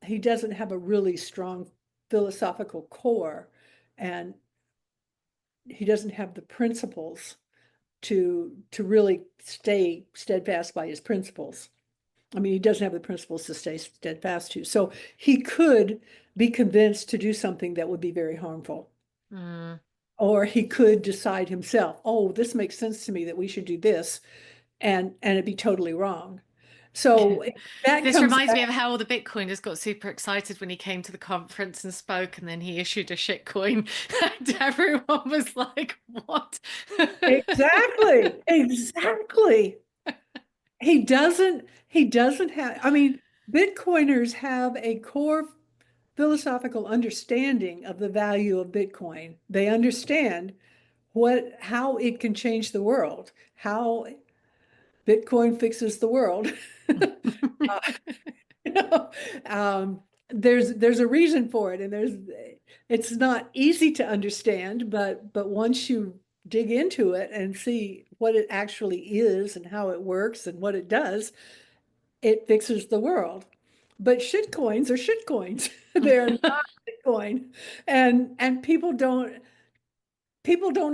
he doesn't have a really strong philosophical core, and he doesn't have the principles to really stay steadfast by his principles. I mean, he doesn't have the principles to stay steadfast to. So he could be convinced to do something that would be very harmful. Mm. Or he could decide himself, oh, this makes sense to me that we should do this, and it'd be totally wrong. So that This comes reminds back. me of how all the Bitcoiners got super excited when he came to the conference and spoke, and then he issued a shit coin, and everyone was like, "What?" Exactly, exactly. He doesn't have, I mean, Bitcoiners have a core philosophical understanding of the value of Bitcoin. They understand how it can change the world, how Bitcoin fixes the world. Uh, you know, um, there's a reason for it, and it's not easy to understand, but once you dig into it and see what it actually is and how it works and what it does, it fixes the world. But shitcoins are shitcoins. They're not Bitcoin. And people don't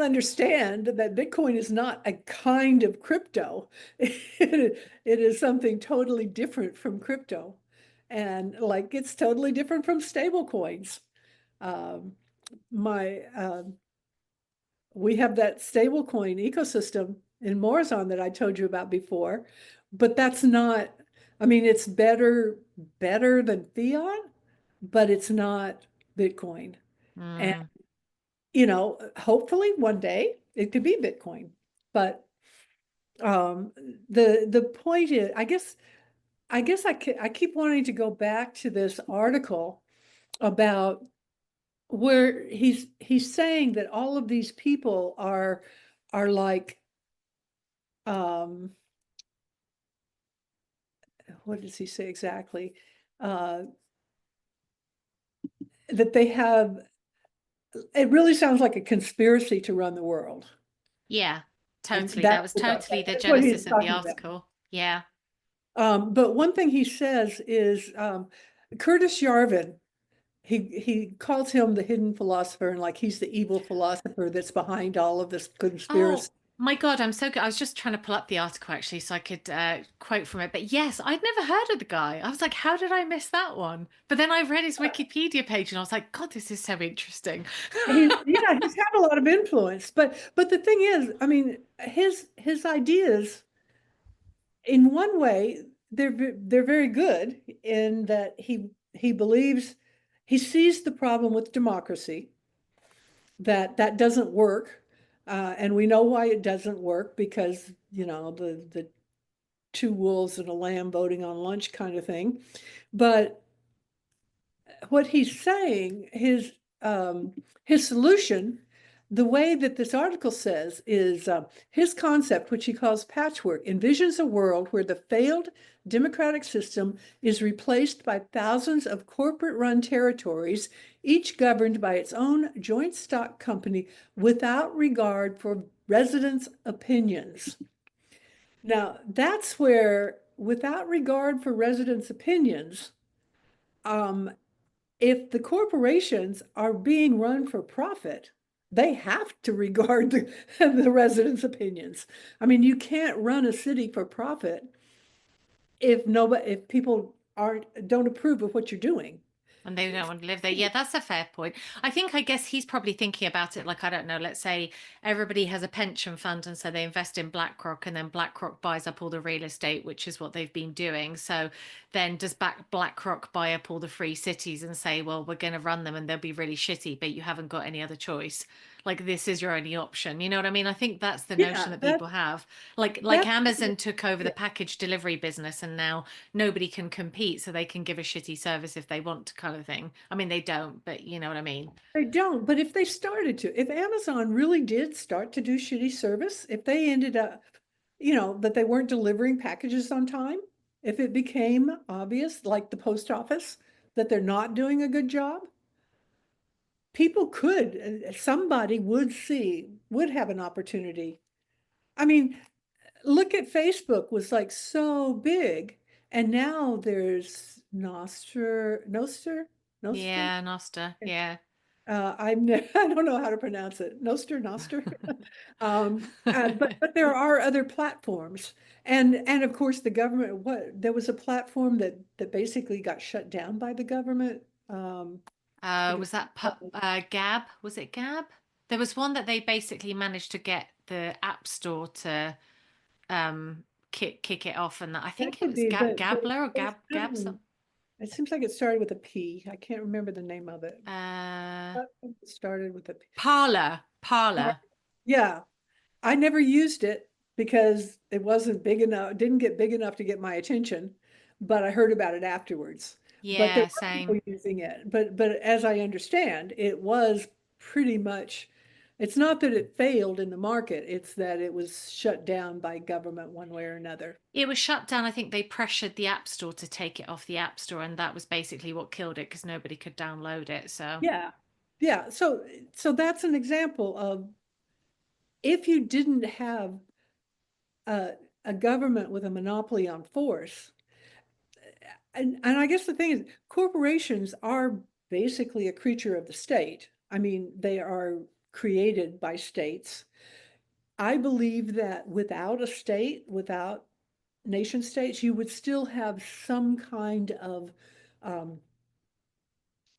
understand that Bitcoin is not a kind of crypto. It is something totally different from crypto. And like it's totally different from stable coins. Um, my We have that stable coin ecosystem in Morazon that I told you about before, but I mean, it's better than fiat, but it's not Bitcoin. And, Mm. hopefully one day it could be Bitcoin. But um, the point is, I guess I keep wanting to go back to this article about where he's saying that all of these people are like um what does he say exactly? Uh that they have it really sounds like a conspiracy to run the world. Yeah, And totally. That was totally the that's what he's genesis of the talking about. article. Yeah. But one thing he says is Curtis Yarvin, he calls him the hidden philosopher and like he's the evil philosopher that's behind all of this conspiracy. Oh my God, I'm so good. I was just trying to pull up the article actually so I could quote from it. But yes, I'd never heard of the guy. I was like, how did I miss that one? But then I read his Wikipedia page and I was like, God, this is so interesting. He's had a lot of influence, but the thing is, I mean, his ideas, in one way, they're very good in that he believes he sees the problem with democracy, that doesn't work, and we know why it doesn't work because the two wolves and a lamb voting on lunch kind of thing, but what he's saying, his solution, the way that this article says is his concept, which he calls patchwork, envisions a world where the failed democratic system is replaced by thousands of corporate-run territories, each governed by its own joint stock company without regard for residents' opinions. Now, that's where, without regard for residents' opinions, um, if the corporations are being run for profit, they have to regard the residents' opinions. I mean, you can't run a city for profit if people don't approve of what you're doing. And they don't want to live there. Yeah, that's a fair point. I guess he's probably thinking about it like, I don't know, let's say everybody has a pension fund and so they invest in BlackRock and then BlackRock buys up all the real estate, which is what they've been doing. So then does BlackRock buy up all the free cities and say, well, we're going to run them and they'll be really shitty, but you haven't got any other choice. Like this is your only option. You know what I mean? I think that's the notion Yeah, that people have. Like that's Amazon took over the yeah, package delivery business and now nobody can compete, so they can give a shitty service if they want to, kind of thing. I mean, they don't, but you know what I mean. they don't. But if they started to, if Amazon really did start to do shitty service, if they ended up, that they weren't delivering packages on time, if it became obvious, like the post office, that they're not doing a good job, people could, somebody would have an opportunity. I mean, look at Facebook was like so big, and now there's Noster. Yeah, Nosta. Yeah. I don't know how to pronounce it. Noster. But there are other platforms, and of course the government. There was a platform that basically got shut down by the government. I think Was that Gab? Was it Gab? There was one that they basically managed to get the App Store to kick it off, and I that think it could was be Gabler or Gab something. it seems like it started with a P. I can't remember the name of it. Uh, It started with a P. Parlor. Yeah, I never used it because it wasn't big enough, didn't get big enough to get my attention, but I heard about it afterwards. But there Yeah, were people same. using it. But as I understand, it was pretty much, it's not that it failed in the market, it's that it was shut down by government one way or another. It was shut down. I think they pressured the App Store to take it off the App Store, and that was basically what killed it because nobody could download it. So, Yeah. Yeah. So that's an example of if you didn't have a, a government with a monopoly on force, and I guess the thing is, corporations are basically a creature of the state. I mean, they are created by states. I believe that without a state, without nation states, you would still have some kind of um,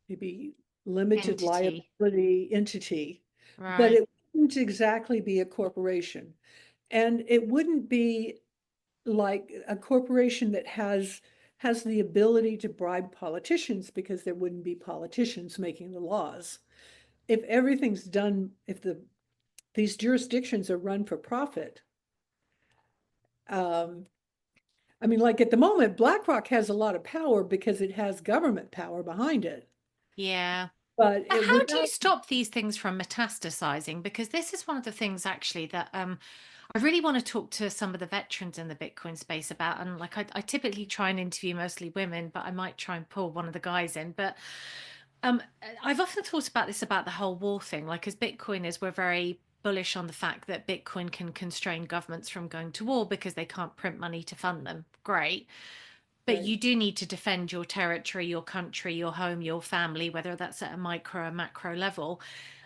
maybe limited entity. liability entity, but Right. it wouldn't exactly be a corporation. And it wouldn't be like a corporation that has the ability to bribe politicians, because there wouldn't be politicians making the laws. If everything's done, if these jurisdictions are run for profit, um, I mean, like at the moment, BlackRock has a lot of power because it has government power behind it. Yeah. But But it, how do you without, stop these things from metastasizing? Because this is one of the things actually that I really want to talk to some of the veterans in the Bitcoin space about. And like I typically try and interview mostly women, but I might try and pull one of the guys in. But um, I've often thought about this about the whole war thing. Like as Bitcoiners, we're very bullish on the fact that Bitcoin can constrain governments from going to war because they can't print money to fund them. Great. But right. you do need to defend your territory, your country, your home, your family, whether that's at a micro or macro level.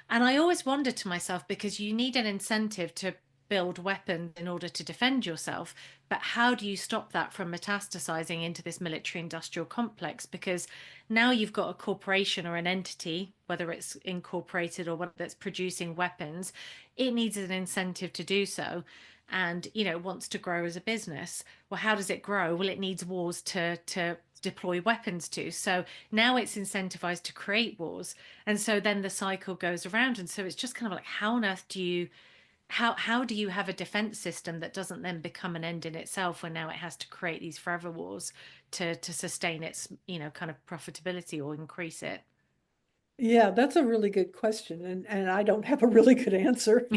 And I always wonder to myself, because you need an incentive to build weapons in order to defend yourself. But how do you stop that from metastasizing into this military industrial complex? Because now you've got a corporation or an entity, whether it's incorporated or whether it's producing weapons, it needs an incentive to do so, and wants to grow as a business. Well, how does it grow? Well, it needs wars to deploy weapons to. So now it's incentivized to create wars, and so then the cycle goes around. And so it's just kind of like, how on earth do you how do you have a defense system that doesn't then become an end in itself, when now it has to create these forever wars to sustain its kind of profitability or increase it? Yeah, that's a really good question, and I don't have a really good answer.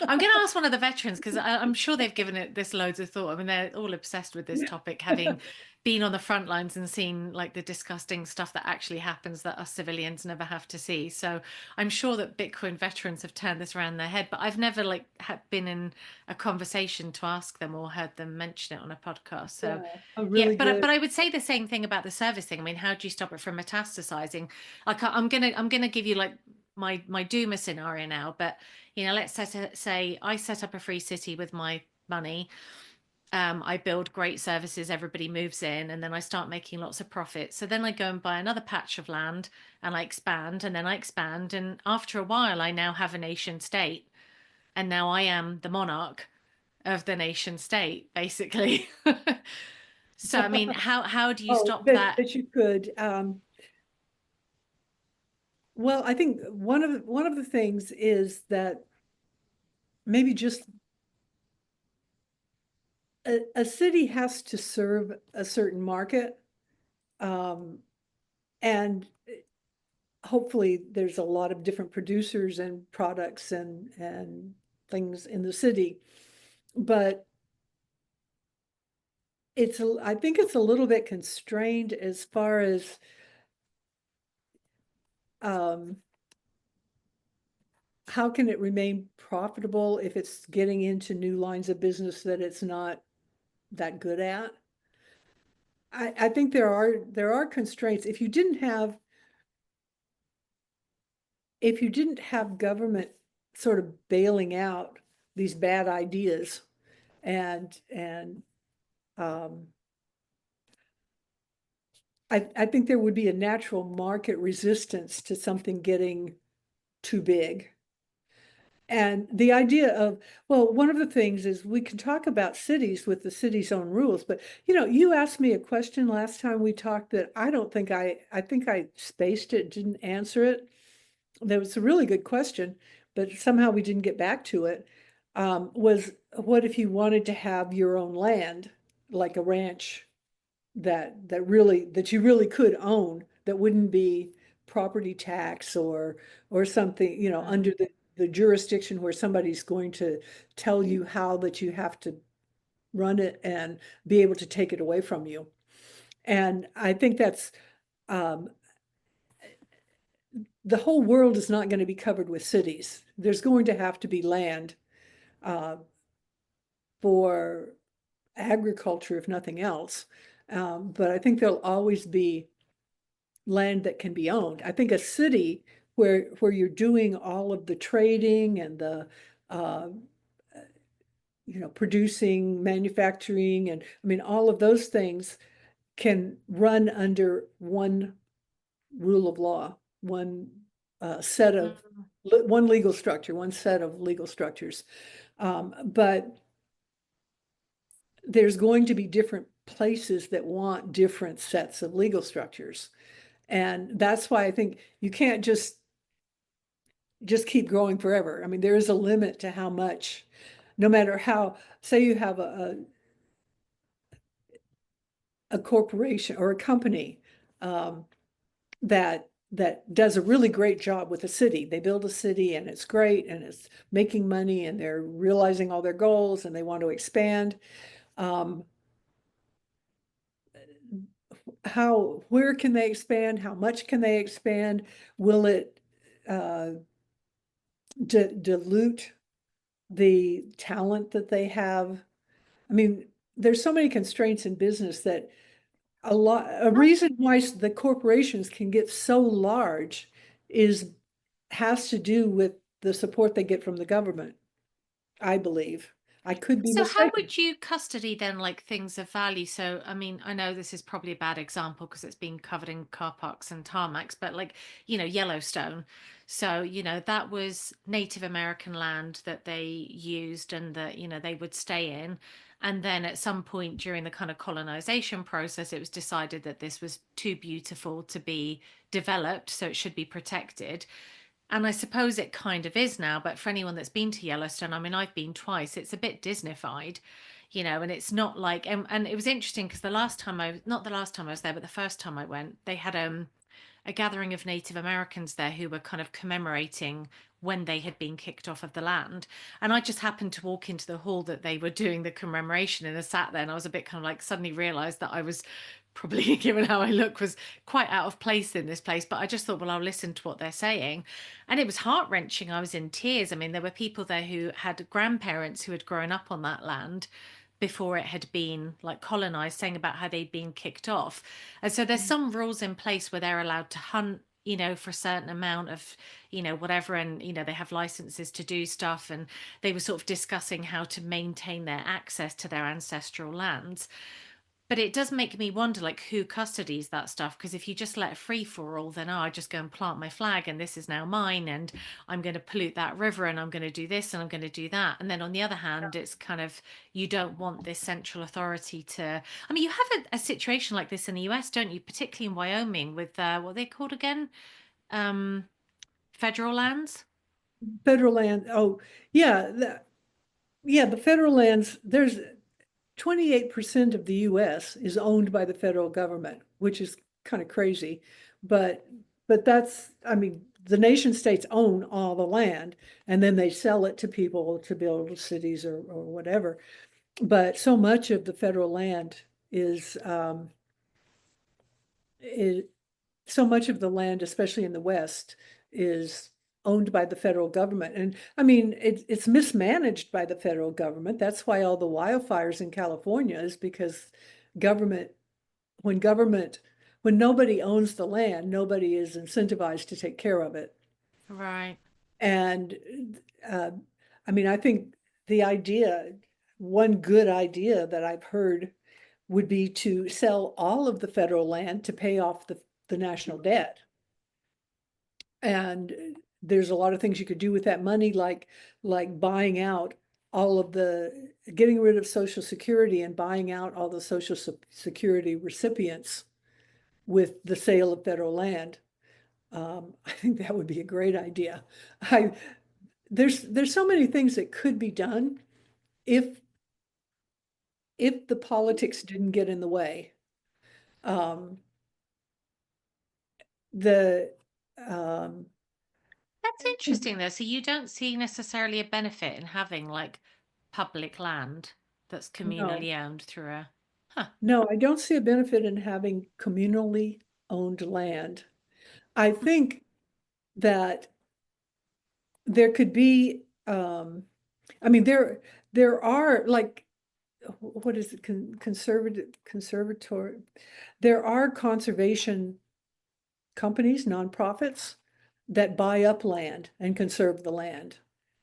I'm going to ask one of the veterans, because I'm sure they've given it this loads of thought. I mean, they're all obsessed with this topic, having been on the front lines and seen like the disgusting stuff that actually happens that us civilians never have to see. So I'm sure that Bitcoin veterans have turned this around their head, but I've never like been in a conversation to ask them or heard them mention it on a podcast. So Yeah, a yeah, really but good. I would say the same thing about the service thing. I mean, how do you stop it from metastasizing? Like I'm gonna give you like my doomer scenario now, but let's say I set up a free city with my money. I build great services, everybody moves in, and then I start making lots of profit. So then I go and buy another patch of land and I expand, and then I expand, and after a while I now have a nation state, and now I am the monarch of the nation state, basically. So I mean, how do you Oh, stop that? that you could. Well, I think one of the things is that maybe just a city has to serve a certain market. Um, and hopefully there's a lot of different producers and products and things in the city. But I think it's a little bit constrained as far as um, how can it remain profitable if it's getting into new lines of business that it's not that good at. I think there are constraints. If you didn't have government sort of bailing out these bad ideas and um, I think there would be a natural market resistance to something getting too big. And the idea of, well, one of the things is we can talk about cities with the city's own rules, but you asked me a question last time we talked that I think I spaced it, didn't answer it. That was a really good question, but somehow we didn't get back to it. Was what if you wanted to have your own land, like a ranch that you really could own, that wouldn't be property tax or something, under the jurisdiction where somebody's going to tell you how that you have to run it and be able to take it away from you. And I think that's um, the whole world is not going to be covered with cities. There's going to have to be land uh, for agriculture, if nothing else. But I think there'll always be land that can be owned. I think a city where you're doing all of the trading and the uh, producing, manufacturing, and I mean all of those things can run under one rule of law, one set of one legal structure, one set of legal structures. But there's going to be different places that want different sets of legal structures. And that's why I think you can't just keep growing forever. I mean, there is a limit to how much, no matter how, say you have a corporation or a company that does a really great job with a city. They build a city and it's great and it's making money and they're realizing all their goals and they want to expand. Um, where can they expand? How much can they expand? Will it uh, dilute the talent that they have? I mean, there's so many constraints in business that a reason why the corporations can get so large has to do with the support they get from the government, I believe. I could be So how mistaken. would you custody then like things of value? So I mean, I know this is probably a bad example because it's been covered in car parks and tarmacs, but like, Yellowstone. So, that was Native American land that they used and that, they would stay in. And then at some point during the kind of colonization process, it was decided that this was too beautiful to be developed, so it should be protected. And I suppose it kind of is now, but for anyone that's been to Yellowstone, I mean, I've been twice, it's a bit Disneyfied, and it's not like, and it was interesting because not the last time I was there, but the first time I went, they had a gathering of Native Americans there who were kind of commemorating when they had been kicked off of the land. And I just happened to walk into the hall that they were doing the commemoration and I sat there and I was a bit kind of like suddenly realized that I was probably, given how I look, was quite out of place in this place. But I just thought, well, I'll listen to what they're saying. And it was heart wrenching. I was in tears. I mean, there were people there who had grandparents who had grown up on that land before it had been like colonized, saying about how they'd been kicked off. And so there's some rules in place where they're allowed to hunt, for a certain amount of, whatever. And, they have licenses to do stuff. And they were sort of discussing how to maintain their access to their ancestral lands. But it does make me wonder, like, who custodies that stuff? Because if you just let it free for all, then I just go and plant my flag, and this is now mine, and I'm going to pollute that river, and I'm going to do this, and I'm going to do that. And then on the other hand, it's kind of you don't want this central authority to. I mean, you have a situation like this in the US, don't you? Particularly in Wyoming, with what are they called again? Um, Federal lands. Federal land, oh, yeah, the federal lands, there's 28% of the US is owned by the federal government, which is kind of crazy. But that's, I mean, the nation states own all the land and then they sell it to people to build cities or whatever. But so much of the federal land is so much of the land, especially in the West, is owned by the federal government. And I mean, it's mismanaged by the federal government. That's why all the wildfires in California is because government, when government, when nobody owns the land, nobody is incentivized to take care of it. Right. And uh, I mean, I think the idea, one good idea that I've heard would be to sell all of the federal land to pay off the national debt. And there's a lot of things you could do with that money, like buying out getting rid of Social Security and buying out all the Social Security recipients with the sale of federal land. I think that would be a great idea. I there's so many things that could be done if the politics didn't get in the way. Um, the um, That's interesting though. So you don't see necessarily a benefit in having like public land that's no, communally owned through a. Huh. no, I don't see a benefit in having communally owned land. I think that there could be, I mean, there are like, what is it, conservatory? There are conservation companies, nonprofits that buy up land and conserve the land.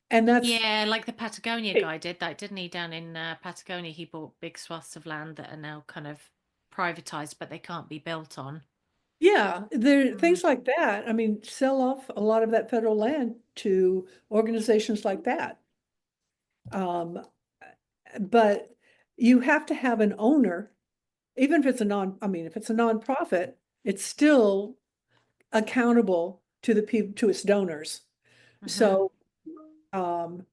And that's, Yeah, like the Patagonia guy did that, didn't he? Down in Patagonia, he bought big swaths of land that are now kind of privatized, but they can't be built on. yeah, there Mm. things like that. I mean, sell off a lot of that federal land to organizations like that. Um, but you have to have an owner, even if it's if it's a nonprofit, it's still accountable to the people, to its donors. Hmm. So, um,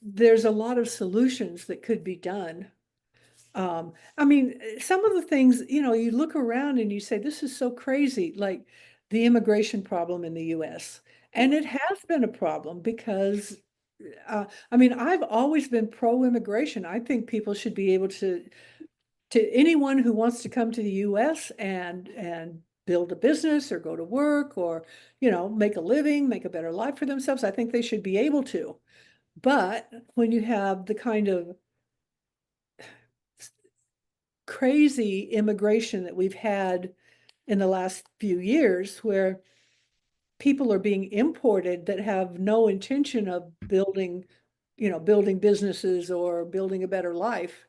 there's a lot of solutions that could be done. Some of the things, you look around and you say, this is so crazy, like the immigration problem in the US. And it has been a problem because, I've always been pro-immigration. I think people should be able to anyone who wants to come to the US and build a business or go to work or, make a living, make a better life for themselves. I think they should be able to. But when you have the kind of crazy immigration that we've had in the last few years, where people are being imported that have no intention of building businesses or building a better life,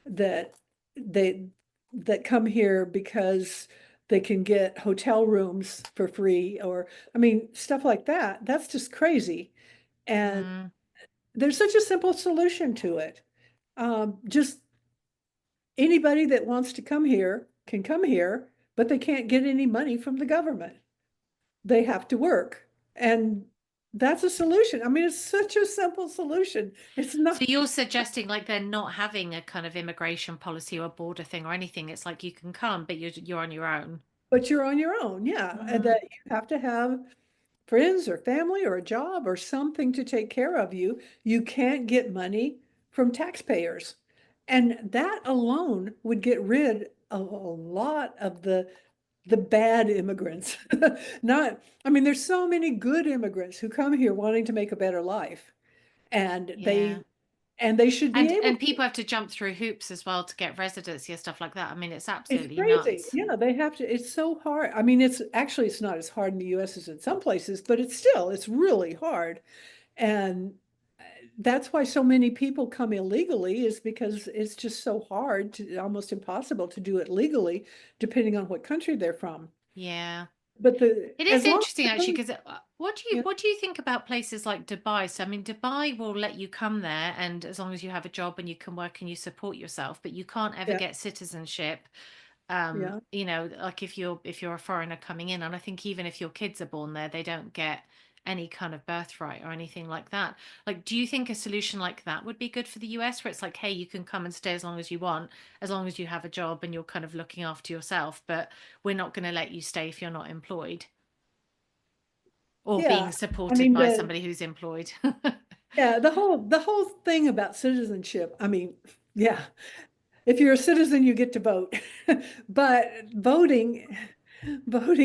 that they that come here because they can get hotel rooms for free, or stuff like that. That's just crazy. And Mm. there's such a simple solution to it. Just anybody that wants to come here can come here, but they can't get any money from the government. They have to work. And that's a solution. It's such a simple solution. It's So not, you're suggesting like they're not having a kind of immigration policy or border thing or anything. It's like you can come, but you're on your own. but you're on your own. Yeah. And Mm. that you have to have friends or family or a job or something to take care of you. You can't get money from taxpayers. And that alone would get rid of a lot of the bad immigrants. Not, there's so many good immigrants who come here wanting to make a better life. And Yeah. they should be able And to. people have to jump through hoops as well to get residency and stuff like that. I mean, it's It's absolutely crazy. nuts. Yeah, they have to. It's so hard. It's not as hard in the US as in some places, but it's really hard. And that's why so many people come illegally, is because it's just so hard, to almost impossible to do it legally, depending on what country they're from. Yeah. But It is as long interesting as actually, those, because yeah, what do you think about places like Dubai? So I mean, Dubai will let you come there, and as long as you have a job and you can work and you support yourself, but you can't ever yeah, get citizenship. yeah, Like if you're a foreigner coming in, and I think even if your kids are born there, they don't get any kind of birthright or anything like that. Like, do you think a solution like that would be good for the US, where it's like, hey, you can come and stay as long as you want, as long as you have a job and you're kind of looking after yourself, but we're not going to let you stay if you're not employed or yeah. being supported by The somebody who's employed. yeah, the whole thing about citizenship. Yeah, if you're a citizen, you get to vote. But voting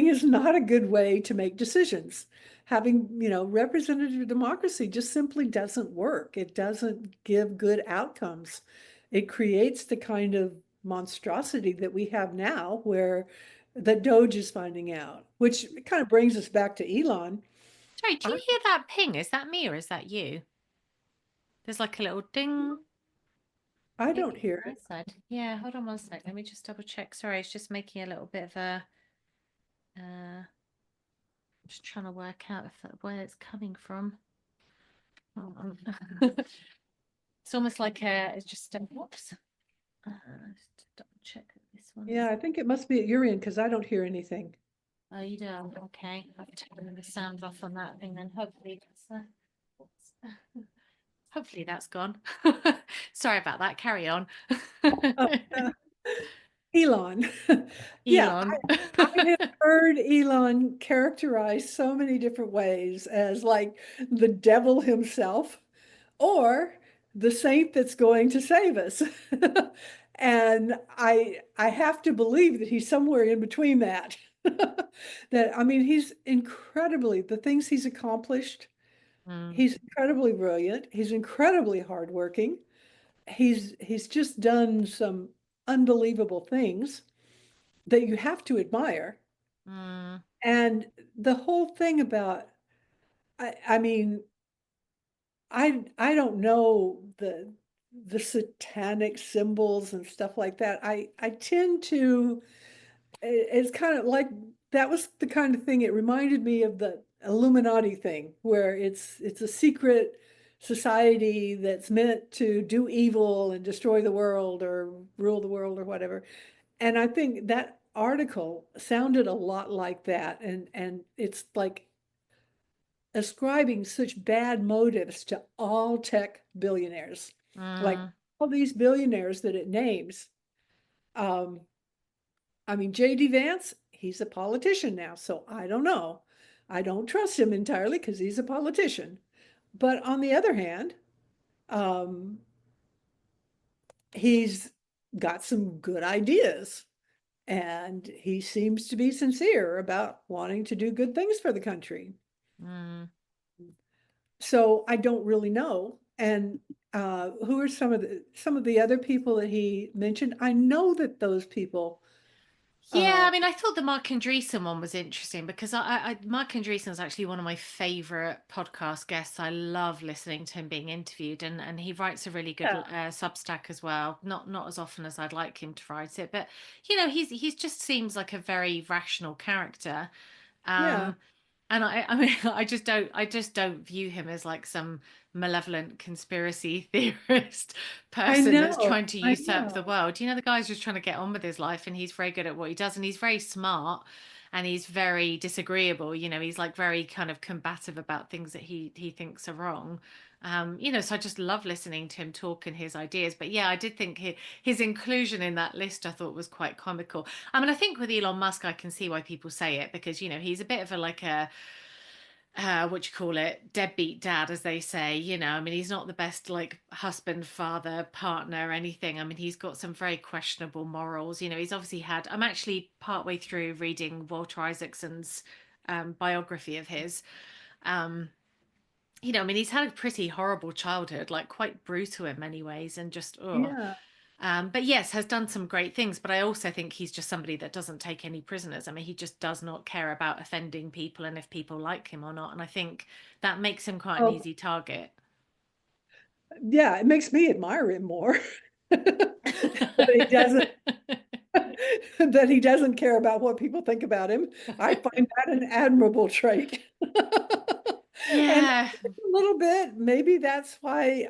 is not a good way to make decisions. Having, representative democracy just simply doesn't work. It doesn't give good outcomes. It creates the kind of monstrosity that we have now, where the Doge is finding out, which kind of brings us back to Elon. Sorry, do I, you hear that ping? Is that me or is that you? There's like a little ding. I Maybe don't it's hear my it. side. Yeah, hold on one sec. Let me just double check. Sorry, it's just making a little bit of a just trying to work out where it's coming from. Hold on. It's almost like it's just whoops. Just double check that this Yeah, one's. I think it must be at your end because I don't hear anything. Oh, you do? Okay. I've taken the sound off on that thing then. Hopefully hopefully that's gone. Sorry about that. Carry on. Oh, Elon. Yeah, Elon. I have heard Elon characterized so many different ways, as like the devil himself or the saint that's going to save us. And I have to believe that he's somewhere in between that. He's incredibly, the things he's accomplished, Mm, he's incredibly brilliant, he's incredibly hardworking. He's just done some unbelievable things that you have to admire. mm, And the whole thing about, I, I mean, I don't know the satanic symbols and stuff like that. I tend to, it's kind of like, that was the kind of thing, it reminded me of the Illuminati thing, where it's a secret society that's meant to do evil and destroy the world or rule the world or whatever. And I think that article sounded a lot like that. And it's like ascribing such bad motives to all tech billionaires. Like Mm, all these billionaires that it names. Um, I mean, J.D. Vance, he's a politician now, so I don't know. I don't trust him entirely because he's a politician. But on the other hand, um, he's got some good ideas and he seems to be sincere about wanting to do good things for the country. mm. So I don't really know. And who are some of the other people that he mentioned? I know that those people, Yeah, uh, I mean, I thought the Mark Andreessen one was interesting because Mark Andreessen is actually one of my favorite podcast guests. I love listening to him being interviewed, and he writes a really good yeah, Substack as well. Not as often as I'd like him to write it, but he's just seems like a very rational character. yeah, Um, and I mean, I just don't view him as like some malevolent conspiracy theorist person that's trying to I usurp the know. world. The guy's just trying to get on with his life, and he's very good at what he does, and he's very smart, and he's very disagreeable. He's like very kind of combative about things that he thinks are wrong. So I just love listening to him talk and his ideas. But yeah, I did think his inclusion in that list I thought was quite comical. I mean, I think with Elon Musk, I can see why people say it because he's a bit of a like a what you call it, deadbeat dad, as they say. I mean, he's not the best like husband, father, partner, anything. I mean, he's got some very questionable morals. He's obviously had. I'm actually partway through reading Walter Isaacson's biography of his. Um, I mean, he's had a pretty horrible childhood, like quite brutal in many ways, and just oh. Yeah. But yes, has done some great things. But I also think he's just somebody that doesn't take any prisoners. I mean, he just does not care about offending people and if people like him or not. And I think that makes him quite an Oh, easy target. yeah, it makes me admire him more. That he doesn't that he doesn't care about what people think about him. I find that an admirable trait. And Yeah. a little bit, maybe that's why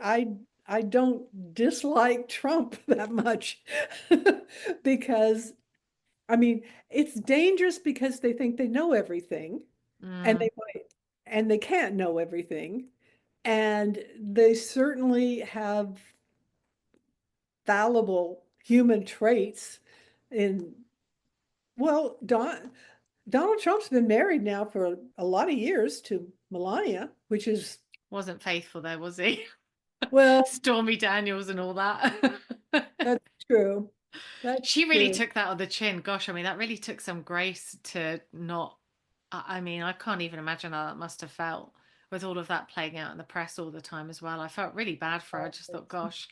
I don't dislike Trump that much. Because I mean, it's dangerous because they think they know everything and Mm, they can't know everything. And they certainly have fallible human traits in, well, Donald Trump's been married now for a lot of years to Melania, which is, wasn't faithful though, was he? well, Stormy Daniels and all that. that's true. That's She really true. took that on the chin. Gosh, I mean, that really took some grace to not. I mean, I can't even imagine how that must have felt with all of that playing out in the press all the time as well. I felt really bad for her. I just thought, gosh,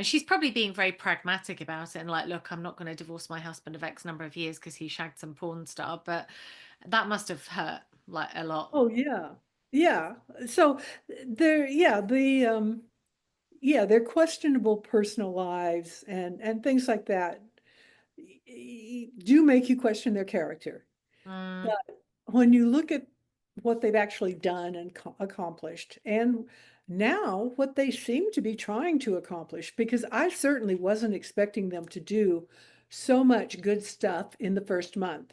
she's probably being very pragmatic about it and like, look, I'm not going to divorce my husband of X number of years because he shagged some porn star, but that must have hurt like a lot. Oh, yeah. Yeah. So yeah, yeah, their questionable personal lives and things like that do make you question their character. Mm, But when you look at what they've actually done and accomplished, and now what they seem to be trying to accomplish, because I certainly wasn't expecting them to do so much good stuff in the first month.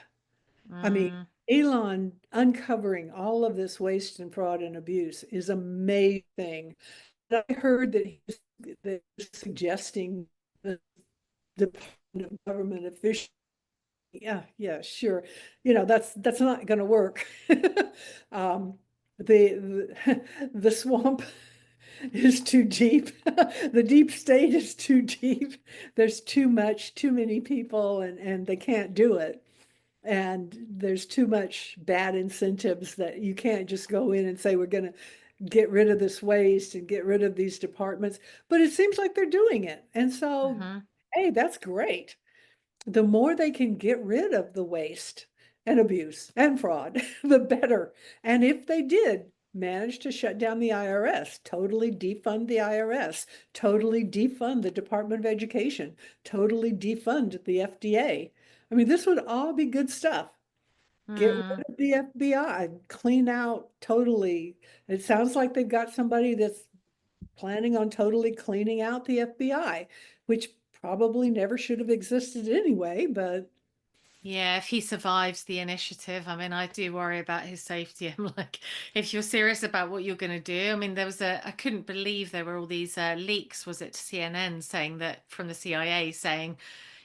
I mean, mm, Elon uncovering all of this waste and fraud and abuse is amazing. I heard that they were suggesting the Department of Government officials. Yeah, yeah, sure. That's not going to work. Um, the swamp is too deep. The deep state is too deep. There's too many people, and they can't do it. And there's too much bad incentives that you can't just go in and say, we're going to get rid of this waste and get rid of these departments. But it seems like they're doing it. And so, mhm, hey, that's great. The more they can get rid of the waste and abuse and fraud, the better. And if they did manage to shut down the IRS, totally defund the IRS, totally defund the Department of Education, totally defund the FDA, I mean, this would all be good stuff. Get rid mm. of the FBI, clean out totally. It sounds like they've got somebody that's planning on totally cleaning out the FBI, which probably never should have existed anyway, but Yeah, if he survives the initiative, I mean, I do worry about his safety. I'm like, if you're serious about what you're going to do, I mean, I couldn't believe there were all these leaks, was it to CNN saying that from the CIA saying,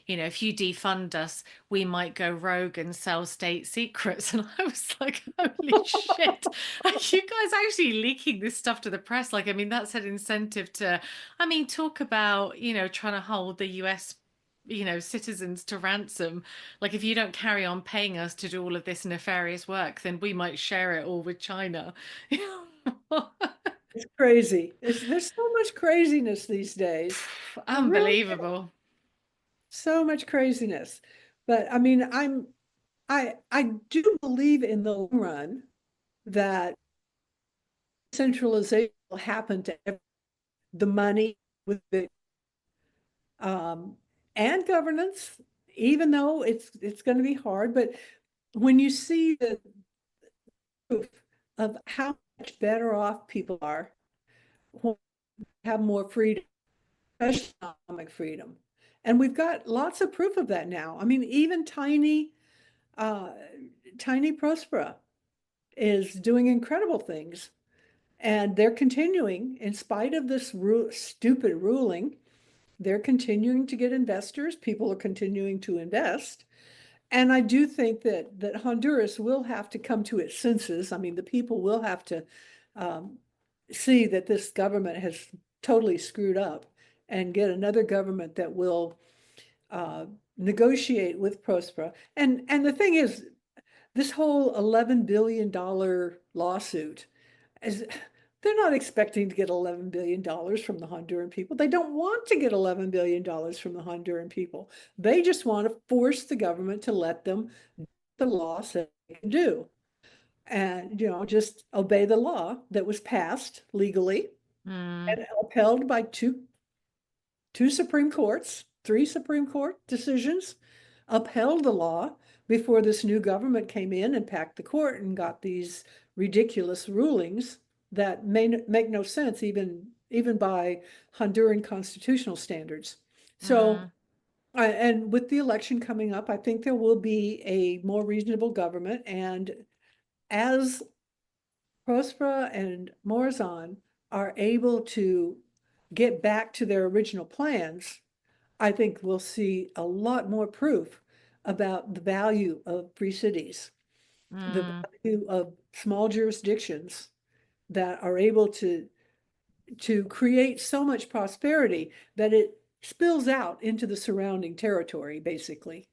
you know, if you defund us, we might go rogue and sell state secrets. And I was like, holy shit, are you guys actually leaking this stuff to the press? Like, I mean, that's an incentive to, I mean, talk about, you know, trying to hold the US, you know, citizens to ransom. Like, if you don't carry on paying us to do all of this nefarious work, then we might share it all with China. it's crazy. There's so much craziness these days. There really Unbelievable. so much craziness. But I mean, I do believe in the long run that centralization will happen to the money with the um, and governance, even though it's going to be hard. But when you see the proof of how much better off people are when they have more freedom, especially economic freedom, and we've got lots of proof of that now. I mean, even uh, tiny Prospera is doing incredible things. And they're continuing, in spite of this stupid ruling, they're continuing to get investors. People are continuing to invest. And I do think that Honduras will have to come to its senses. I mean, the people will have to um, see that this government has totally screwed up and get another government that will uh, negotiate with Prospera. And the thing is, this whole $11 billion lawsuit is they're not expecting to get $11 billion from the Honduran people. They don't want to get $11 billion from the Honduran people. They just want to force the government to let them do the law says they can do. And, you know, just obey the law that was passed legally Mm, and upheld by two Supreme Courts, three Supreme Court decisions upheld the law before this new government came in and packed the court and got these ridiculous rulings that make no sense even by Honduran constitutional standards. So, mm, and with the election coming up, I think there will be a more reasonable government. And as Prospera and Morazan are able to get back to their original plans, I think we'll see a lot more proof about the value of free cities, the mm. value of small jurisdictions that are able to create so much prosperity that it spills out into the surrounding territory, basically.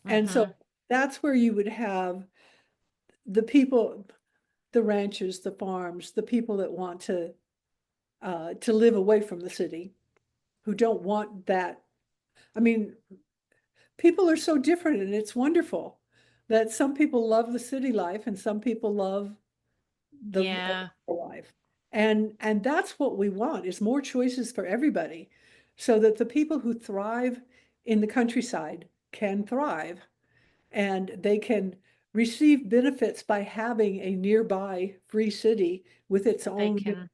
And so Mm-hmm. that's where you would have the people, the ranchers, the farms, the people that want to live away from the city, who don't want that. I mean, people are so different, and it's wonderful that some people love the city life and some people love the Yeah, rural life. And that's what we want, is more choices for everybody, so that the people who thrive in the countryside can thrive and they can receive benefits by having a nearby free city with its they own can.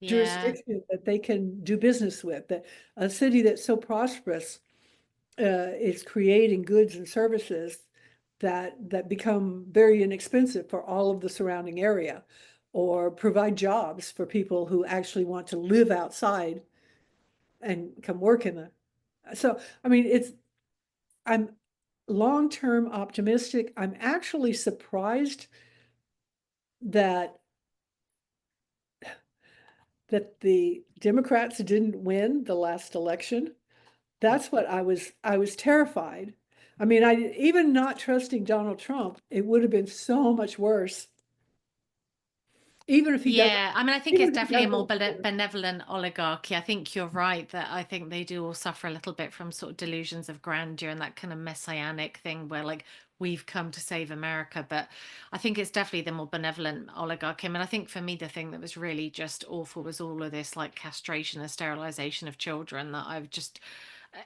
Yeah, jurisdiction that they can do business with. That a city that's so prosperous is creating goods and services that become very inexpensive for all of the surrounding area, or provide jobs for people who actually want to live outside and come work in the. So, I mean, I'm long-term optimistic. I'm actually surprised that the Democrats didn't win the last election. That's what I was terrified. I mean, even not trusting Donald Trump, it would have been so much worse, even if he doesn't, yeah. I mean, I think even it's if he definitely a more doesn't. benevolent oligarchy. I think you're right that I think they do all suffer a little bit from sort of delusions of grandeur and that kind of messianic thing where like we've come to save America. But I think it's definitely the more benevolent oligarchy. I mean, I think for me, the thing that was really just awful was all of this like castration and sterilization of children that I've just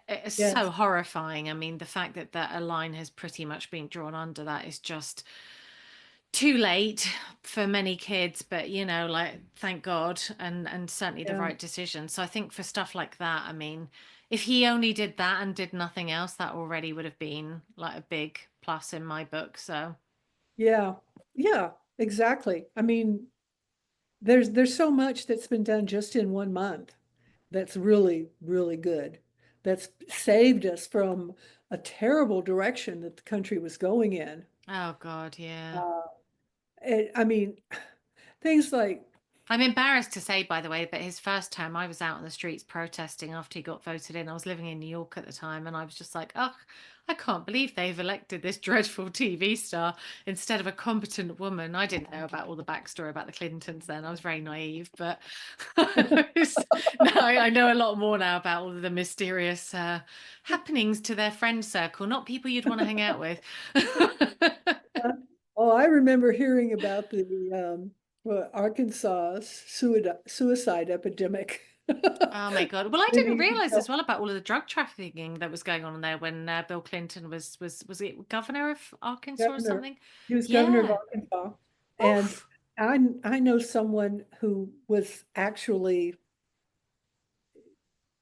it's so Yes, horrifying. I mean, the fact that a line has pretty much been drawn under that is just too late for many kids, but like thank God, and certainly the Yeah. right decision. So I think for stuff like that, I mean, if he only did that and did nothing else, that already would have been like a big plus in my book. So Yeah. Yeah, exactly. I mean, there's so much that's been done just in 1 month that's really, really good. That's saved us from a terrible direction that the country was going in. oh God, yeah. Uh, I mean, things like, I'm embarrassed to say, by the way, but his first term, I was out on the streets protesting after he got voted in. I was living in New York at the time, and I was just like, oh, I can't believe they've elected this dreadful TV star instead of a competent woman. I didn't know about all the backstory about the Clintons then. I was very naive, but now I know a lot more now about all of the mysterious happenings to their friend circle, not people you'd want to hang out with. oh, I remember hearing about the Arkansas suicide epidemic. Oh my God. Well, I Maybe didn't you could realize as tell. well about all of the drug trafficking that was going on there when Bill Clinton was it governor of Arkansas or Governor. something? He was governor of Yeah. Arkansas. And Oof. I know someone who was actually,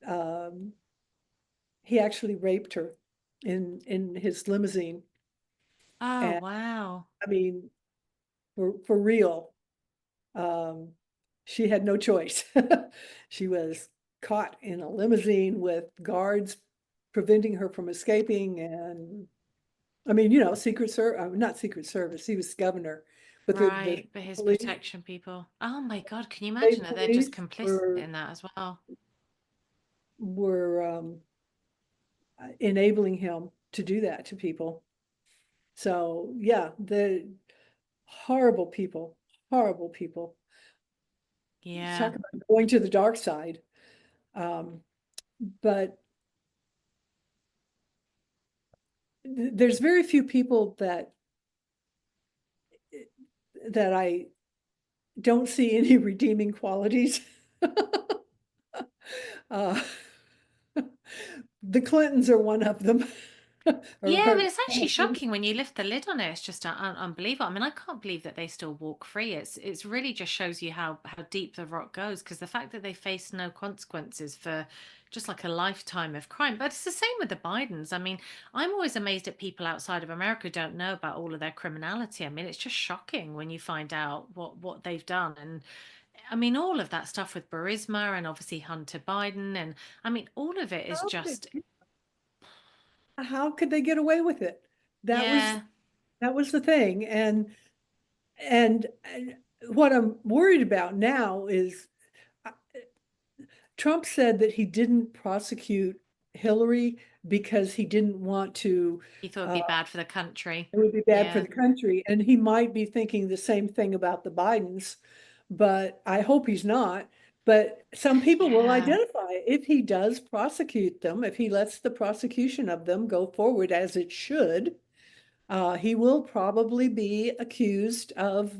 um, he actually raped her in his limousine. Oh, And wow. I mean, for real, um, she had no choice. She was caught in a limousine with guards preventing her from escaping. And I mean, not Secret Service, he was governor, but the Right. But his police, protection people. Oh my God. Can you imagine state that they're just police complicit in that as well? were enabling him to do that to people. So yeah, the horrible people, horrible people. Yeah. Talk about going to the dark side. Um, but there's very few people that I don't see any redeeming qualities. Uh, the Clintons are one of them. Yeah, but Or it's actually shocking when you lift the lid on it. It's just unbelievable. I mean, I can't believe that they still walk free. It's really just shows you how deep the rot goes because the fact that they face no consequences for just like a lifetime of crime. But it's the same with the Bidens. I mean, I'm always amazed at people outside of America who don't know about all of their criminality. I mean, it's just shocking when you find out what they've done. And I mean, all of that stuff with Burisma and obviously Hunter Biden, and I mean, all of it is how could, just how could they get away with it? That was yeah. that was the thing. And what I'm worried about now is uh, Trump said that he didn't prosecute Hillary because he didn't want to, He thought it'd uh, be bad for the country. it would be bad for Yeah. the country. And he might be thinking the same thing about the Bidens, but I hope he's not. But some people will Yeah. identify if he does prosecute them, if he lets the prosecution of them go forward as it should, he will probably be accused of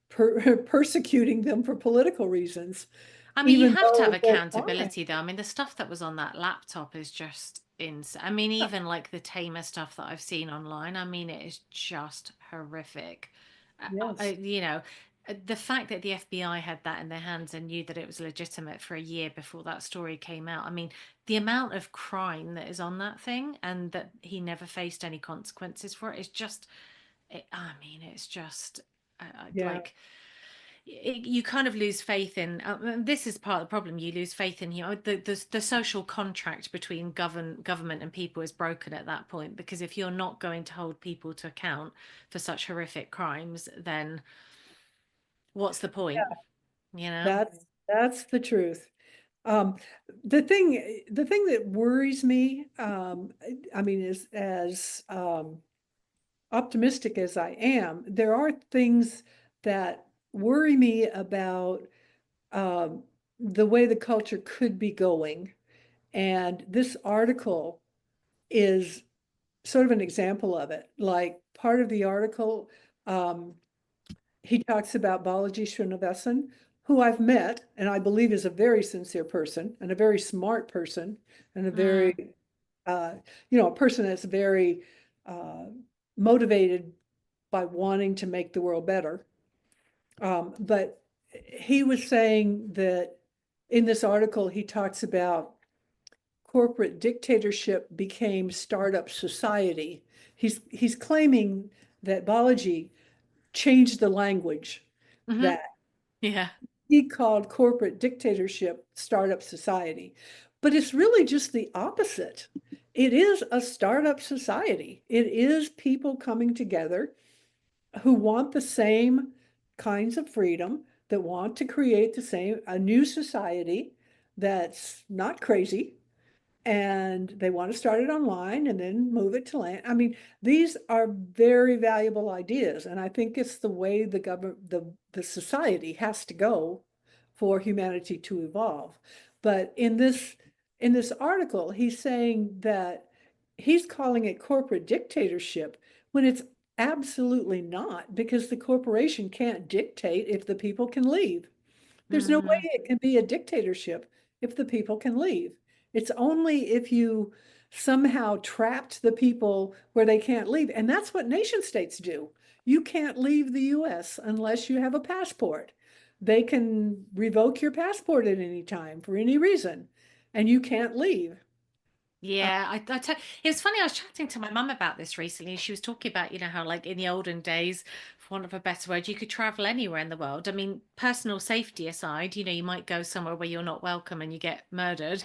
persecuting them for political reasons, I mean, you even have to have though they're fine. accountability, though. I mean, the stuff that was on that laptop is just insane. I mean, even like the tamer stuff that I've seen online, I mean, it is just horrific. Yes. The fact that the FBI had that in their hands and knew that it was legitimate for a year before that story came out. I mean, the amount of crime that is on that thing and that he never faced any consequences for it is just, I mean, it's just Yeah. like you kind of lose faith in this is part of the problem. You lose faith in the social contract between government and people is broken at that point, because if you're not going to hold people to account for such horrific crimes, then what's the point, you know? That's the truth. Um, the thing that worries me, I mean, is as optimistic as I am, there are things that worry me about um, the way the culture could be going. And this article is sort of an example of it. Like part of the article, um, he talks about Balaji Srinivasan, who I've met and I believe is a very sincere person and a very smart person and a Mm, very, a person that's very uh, motivated by wanting to make the world better. But he was saying that in this article, he talks about corporate dictatorship became startup society. He's claiming that Balaji changed the language, Hmm. that Yeah. he called corporate dictatorship startup society. But it's really just the opposite. It is a startup society. It is people coming together who want the same kinds of freedom, that want to create a new society that's not crazy, and they want to start it online and then move it to land. I mean, these are very valuable ideas, and I think it's the way the government, the society has to go for humanity to evolve. But in this article, he's saying that he's calling it corporate dictatorship when it's absolutely not, because the corporation can't dictate if the people can leave. There's no way Mm. it can be a dictatorship if the people can leave. It's only if you somehow trapped the people where they can't leave. And that's what nation states do. You can't leave the US unless you have a passport. They can revoke your passport at any time for any reason, and you can't leave. Yeah, it was funny. I was chatting to my mum about this recently. She was talking about, how like in the olden days, for want of a better word, you could travel anywhere in the world. I mean, personal safety aside, you might go somewhere where you're not welcome and you get murdered.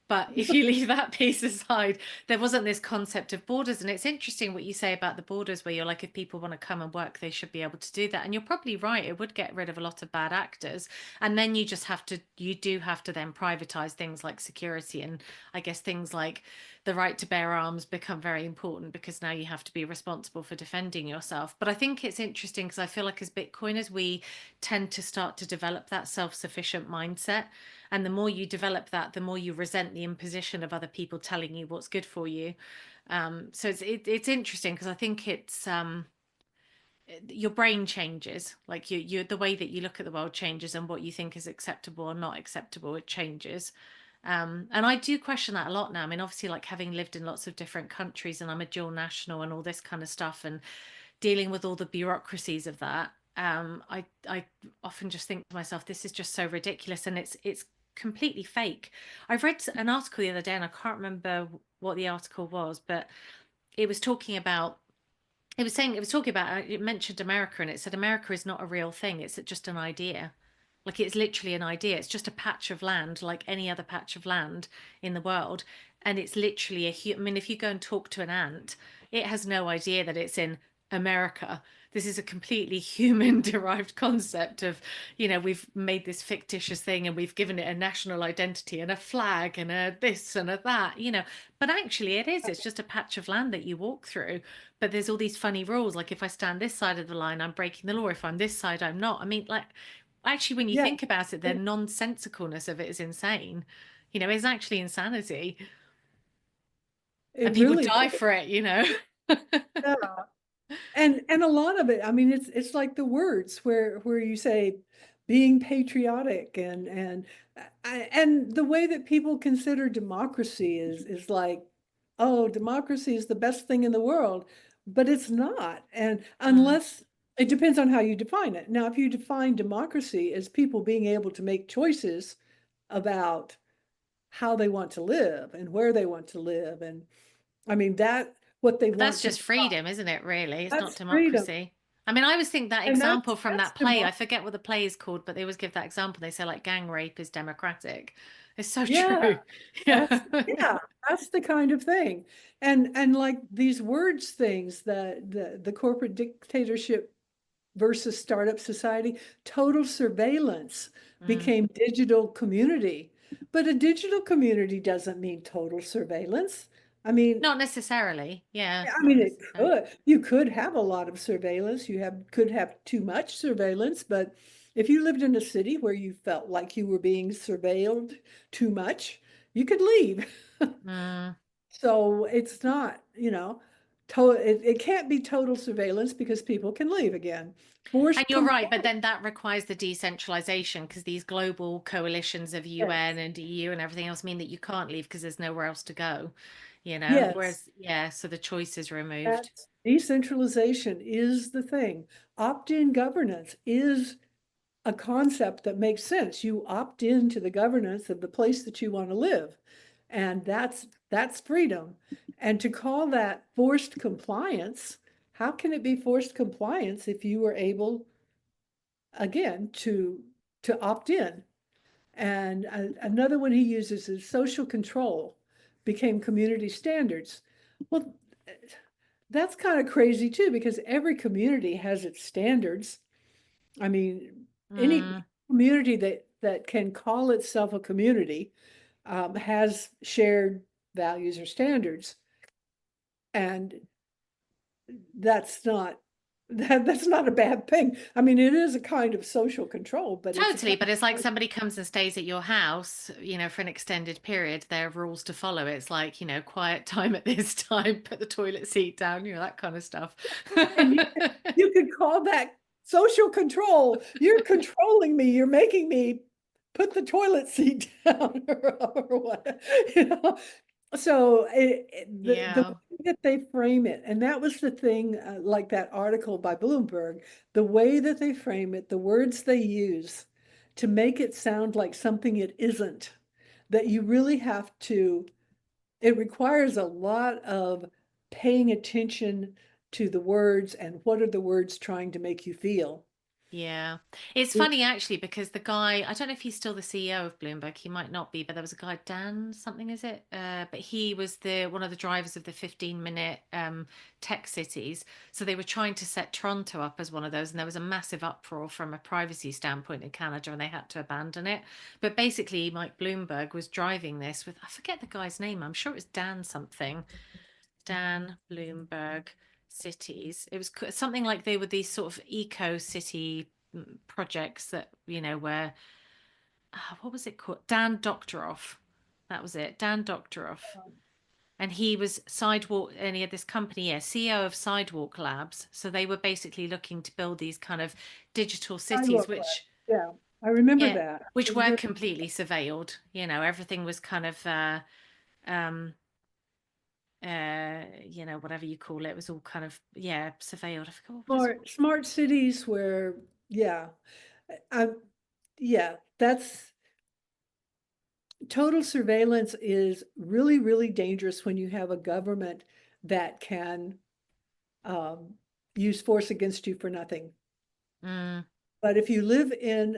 But if you leave that piece aside, there wasn't this concept of borders. And it's interesting what you say about the borders, where you're like, if people want to come and work, they should be able to do that. And you're probably right. It would get rid of a lot of bad actors. And then you do have to then privatize things like security. And I guess things like the right to bear arms become very important, because now you have to be responsible for defending yourself. But I think it's interesting because I feel like as Bitcoiners, we tend to start to develop that self-sufficient mindset. And the more you develop that, the more you resent the imposition of other people telling you what's good for you. So it's interesting because I think it's your brain changes, like you the way that you look at the world changes, and what you think is acceptable or not acceptable, it changes. And I do question that a lot now. I mean, obviously, like having lived in lots of different countries, and I'm a dual national and all this kind of stuff, and dealing with all the bureaucracies of that. I often just think to myself, this is just so ridiculous, and it's completely fake. I've read an article the other day, and I can't remember what the article was, but it was talking about it mentioned America, and it said America is not a real thing, it's just an idea. Like it's literally an idea. It's just a patch of land like any other patch of land in the world. And it's literally I mean, if you go and talk to an ant, it has no idea that it's in America. This is a completely human derived concept of, we've made this fictitious thing and we've given it a national identity and a flag and a this and a that, but actually it's just a patch of land that you walk through. But there's all these funny rules. Like if I stand this side of the line, I'm breaking the law. If I'm this side, I'm not. I mean, like, actually, when you Yeah, think about it, the nonsensicalness of it is insane. It's actually insanity. And it people really die is. for it. Yeah. And a lot of it, I mean, it's like the words where you say being patriotic, and the way that people consider democracy is like, oh, democracy is the best thing in the world, but it's not. And Mm, unless it depends on how you define it. Now, if you define democracy as people being able to make choices about how they want to live and where they want to live, and I mean that what they but that's want to just decide, freedom, isn't it, really? It's not that's freedom. democracy. I mean, I always think that And example from that's that play, I democracy. forget what the play is called, but they always give that example. They say, like, gang rape is democratic. It's so Yeah, true. Yeah. yeah, that's the kind of thing. And like these words things, the corporate dictatorship versus startup society, total surveillance Mm. became digital community. But a digital community doesn't mean total surveillance. I mean, Not necessarily. Yeah, yeah, I not mean, it necessarily. could. You could have a lot of surveillance. Could have too much surveillance, but if you lived in a city where you felt like you were being surveilled too much, you could leave. Mm. So it's not, it can't be total surveillance because people can leave again. And Forced you're right, but compliance. then that requires the decentralization, because these global coalitions of UN Yes. and EU and everything else mean that you can't leave because there's nowhere else to go, Yes. Whereas, yeah, so the choice is That's removed. Decentralization is the thing. Opt-in governance is a concept that makes sense. You opt into the governance of the place that you want to live. And that's freedom. And to call that forced compliance, how can it be forced compliance if you were able, again, to opt in? And another one he uses is social control became community standards. Well, that's kind of crazy too, because every community has its standards. I mean, any Mm, community that can call itself a community has shared values or standards, and that's not that's not a bad thing. I mean, it is a kind of social control, but it's a totally, kind but it's like of somebody comes and stays at your house, for an extended period. There are rules to follow. It's like, quiet time at this time, put the toilet seat down, that kind of stuff. and you could call that social control. You're controlling me. You're making me put the toilet seat down or what, you know. So the Yeah. way that they frame it, and that was the thing, like that article by Bloomberg, the way that they frame it, the words they use to make it sound like something it isn't, that you really have to, it requires a lot of paying attention to the words and what are the words trying to make you feel. Yeah. It's funny actually because the guy, I don't know if he's still the CEO of Bloomberg. He might not be, but there was a guy, Dan something, is it? But he was the one of the drivers of the 15-minute tech cities. So they were trying to set Toronto up as one of those, and there was a massive uproar from a privacy standpoint in Canada, and they had to abandon it. But basically, Mike Bloomberg was driving this with, I forget the guy's name. I'm sure it was Dan something. Dan Bloomberg cities. It was something like they were these sort of eco city projects that, where, what was it called? Dan Doctoroff. That was it. Dan Doctoroff. And he was Sidewalk, and he had this company, yeah, CEO of Sidewalk Labs. So they were basically looking to build these kind of digital cities, Sidewalk Labs. which, Yeah, I remember yeah, that. which It was were very completely surveilled. Everything was kind of, um, whatever you call it, was all kind of, yeah, surveilled. I forgot what was. smart cities where, yeah, I, yeah, that's total surveillance is really, really dangerous when you have a government that can um, use force against you for nothing. Mm, But if you live in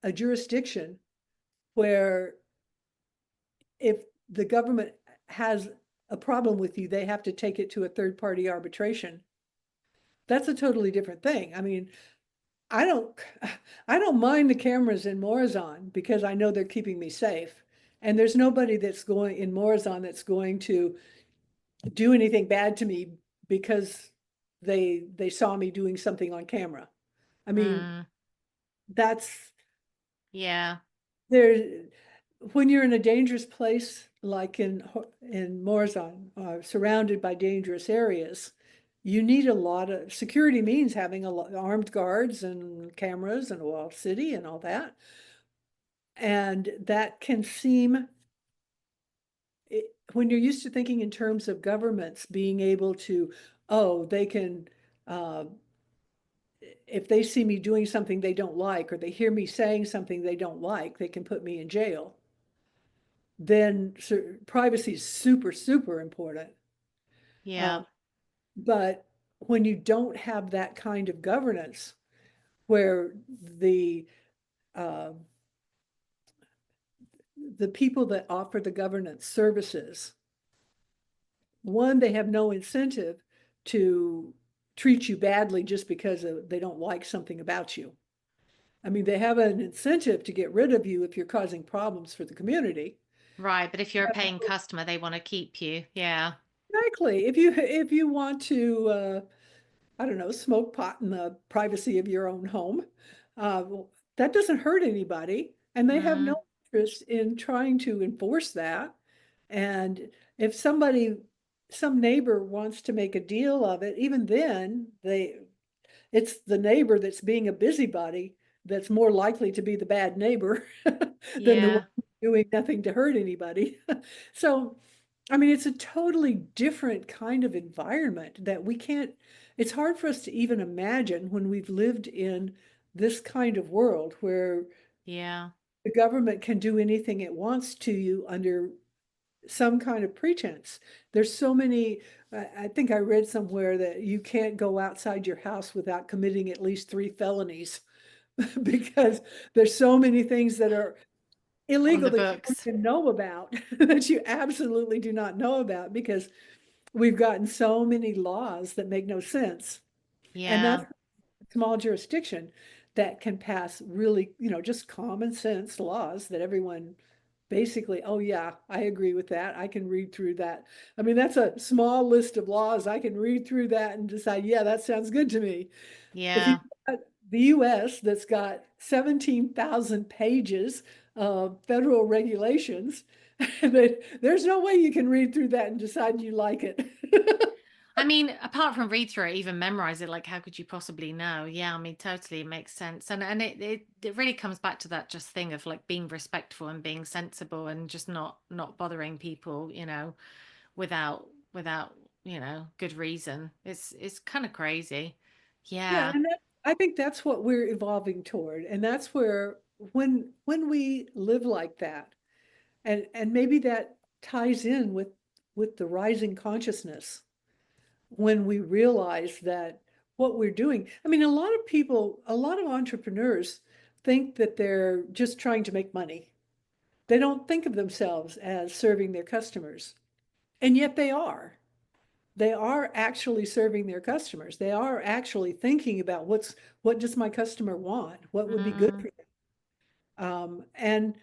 a jurisdiction where if the government has a problem with you, they have to take it to a third party arbitration. That's a totally different thing. I mean, I don't, I don't mind the cameras in Morazan because I know they're keeping me safe. And there's nobody that's going in Morazan that's going to do anything bad to me because they saw me doing something on camera. I mean, mm, that's yeah, there. When you're in a dangerous place like in Morazan, surrounded by dangerous areas, you need a lot of security means having a lot armed guards and cameras and a walled city and all that. And that can seem, when you're used to thinking in terms of governments being able to, oh, they can, uh, if they see me doing something they don't like, or they hear me saying something they don't like, they can put me in jail. Then privacy is super, super important. yeah, Um, but when you don't have that kind of governance, where uh, the people that offer the governance services, one, they have no incentive to treat you badly just because they don't like something about you. I mean, they have an incentive to get rid of you if you're causing problems for the community. right. But if you're a paying customer, they want to keep you. Yeah, Exactly. If you want to, I don't know, smoke pot in the privacy of your own home, well, that doesn't hurt anybody, and they have no mm, interest in trying to enforce that. And if some neighbor wants to make a deal of it, even then, it's the neighbor that's being a busybody that's more likely to be the bad neighbor than the one yeah, doing nothing to hurt anybody. So I mean, it's a totally different kind of environment that we can't, it's hard for us to even imagine when we've lived in this kind of world where Yeah. the government can do anything it wants to you under some kind of pretense. There's so many, I think I read somewhere that you can't go outside your house without committing at least 3 felonies because there's so many things that are On illegal the that you don't books. even know about, that you absolutely do not know about because we've gotten so many laws that make no sense. And that's Yeah. a small jurisdiction that can pass really, just common sense laws that everyone basically, oh yeah, I agree with that. I can read through that. I mean, that's a small list of laws. I can read through that and decide, yeah, that sounds good to me. If you Yeah. got the US that's got 17,000 pages of federal regulations, there's no way you can read through that and decide you like it. I mean, apart from read through it, even memorize it, like how could you possibly know? Yeah, I mean, totally it makes sense. And it really comes back to that just thing of like being respectful and being sensible and just not bothering people, without, good reason. It's kind of crazy. Yeah, Yeah. and I think that's what we're evolving toward. And that's where when we live like that, and maybe that ties in with the rising consciousness when we realize that what we're doing, I mean, a lot of people, a lot of entrepreneurs think that they're just trying to make money. They don't think of themselves as serving their customers, and yet they are. They are actually serving their customers. They are actually thinking about what does my customer want? What would be good Mm, for them?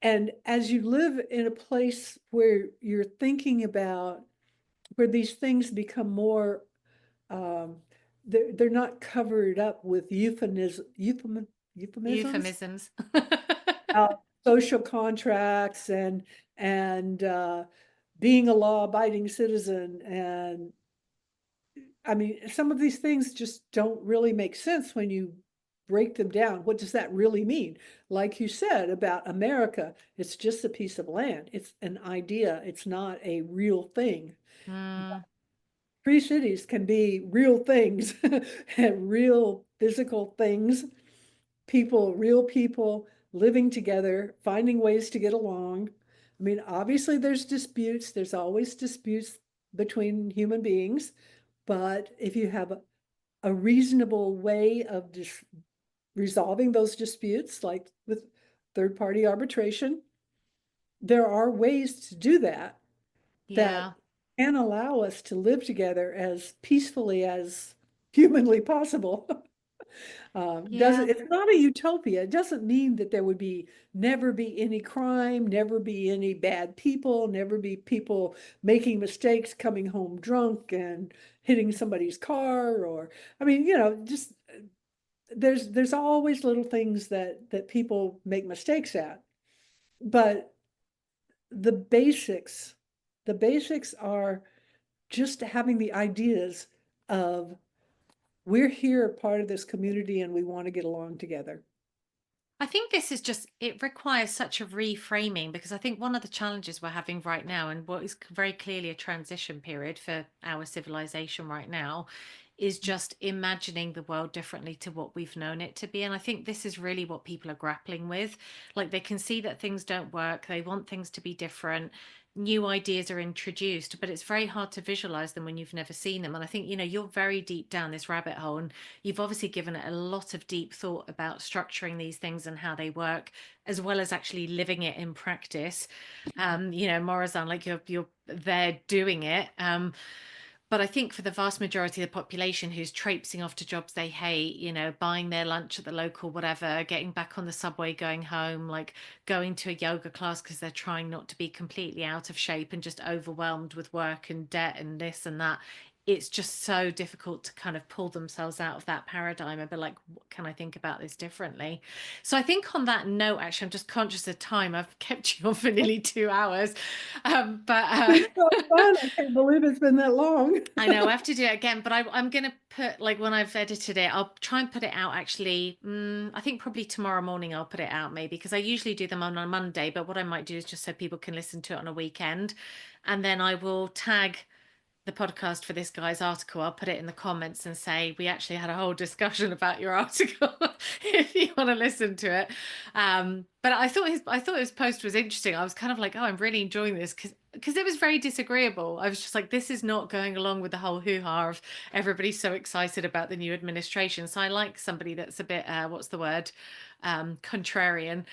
And as you live in a place where you're thinking about where these things become more um, they're not covered up with euphemisms, euphemisms. uh, social contracts and being a law-abiding citizen. And I mean, some of these things just don't really make sense when you break them down. What does that really mean? Like you said about America, it's just a piece of land. It's an idea. It's not a real thing. Mm, Free cities can be real things, real physical things, real people living together, finding ways to get along. I mean, obviously there's disputes. There's always disputes between human beings, but if you have a reasonable way of resolving those disputes, like with third-party arbitration, there are ways to do that that yeah. can allow us to live together as peacefully as humanly possible. Yeah. It's not a utopia. It doesn't mean that there would never be any crime, never be any bad people, never be people making mistakes, coming home drunk and hitting somebody's car, or, I mean, just there's always little things that people make mistakes at. But the basics, the basics are just having the ideas of we're here part of this community and we want to get along together. I think this is just, it requires such a reframing because I think one of the challenges we're having right now, and what is very clearly a transition period for our civilization right now, is just imagining the world differently to what we've known it to be. And I think this is really what people are grappling with. Like they can see that things don't work, they want things to be different. New ideas are introduced, but it's very hard to visualize them when you've never seen them. And I think, you're very deep down this rabbit hole, and you've obviously given it a lot of deep thought about structuring these things and how they work, as well as actually living it in practice. Morazan, like you're there doing it. But I think for the vast majority of the population who's traipsing off to jobs they hate, buying their lunch at the local whatever, getting back on the subway, going home, like going to a yoga class because they're trying not to be completely out of shape and just overwhelmed with work and debt and this and that. it's just so difficult to kind of pull themselves out of that paradigm and be like, what can I think about this differently? So I think on that note, actually, I'm just conscious of time. I've kept you on for nearly 2 hours. But It's so fun. I can't believe it's been that long. I know I have to do it again, but I'm going to put, like, when I've edited it, I'll try and put it out actually. I think probably tomorrow morning I'll put it out, maybe, because I usually do them on a Monday. But what I might do is just so people can listen to it on a weekend. And then I will tag the podcast for this guy's article. I'll put it in the comments and say, we actually had a whole discussion about your article if you want to listen to it. But I thought his post was interesting. I was kind of like, oh, I'm really enjoying this because it was very disagreeable. I was just like, this is not going along with the whole hoo-ha of everybody's so excited about the new administration. So I like somebody that's a bit, what's the word? Contrarian,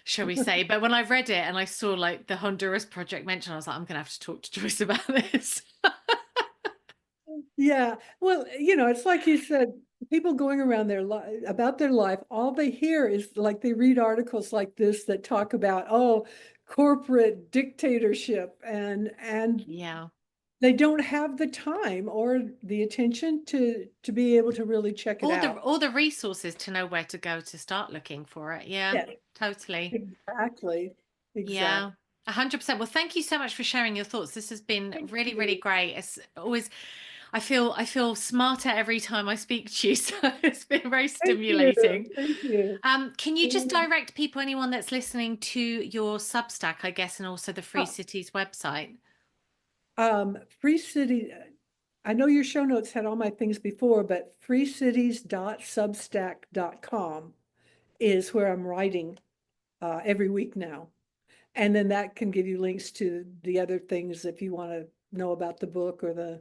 shall we say. But when I read it and I saw like the Honduras project mentioned, I was like, I'm gonna have to talk to Joyce about this. Yeah. Well, it's like you said, people going around their life about their life, all they hear is like they read articles like this that talk about, oh, corporate dictatorship and Yeah. they don't have the time or the attention to be able to really check it out. All the resources to know where to go to start looking for it. Yeah, Yeah, totally. exactly. Yeah. Exactly. 100%. Well, thank you so much for sharing your thoughts. This has been Thank really, really you. great. It's always, I feel smarter every time I speak to you. So it's been very Thank you. stimulating. Thank you. Can you just direct people, anyone that's listening, to your Substack, I guess, and also the Free Oh, Cities website? Free City, I know your show notes had all my things before, but freecities.substack.com is where I'm writing every week now. And then that can give you links to the other things if you want to know about the book or the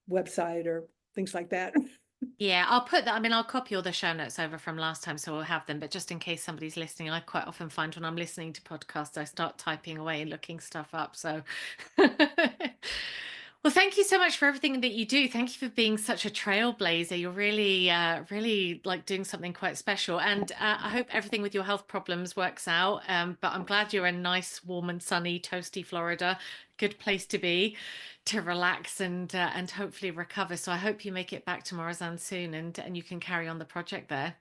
website or things like that. Yeah, I'll put that. I mean, I'll copy all the show notes over from last time, so we'll have them. But just in case somebody's listening, I quite often find when I'm listening to podcasts, I start typing away and looking stuff up. So, well, thank you so much for everything that you do. Thank you for being such a trailblazer. You're really, really like doing something quite special. And I hope everything with your health problems works out. But I'm glad you're in nice, warm and sunny, toasty Florida. Good place to be, to relax and hopefully recover. So I hope you make it back to Morazan soon and you can carry on the project there.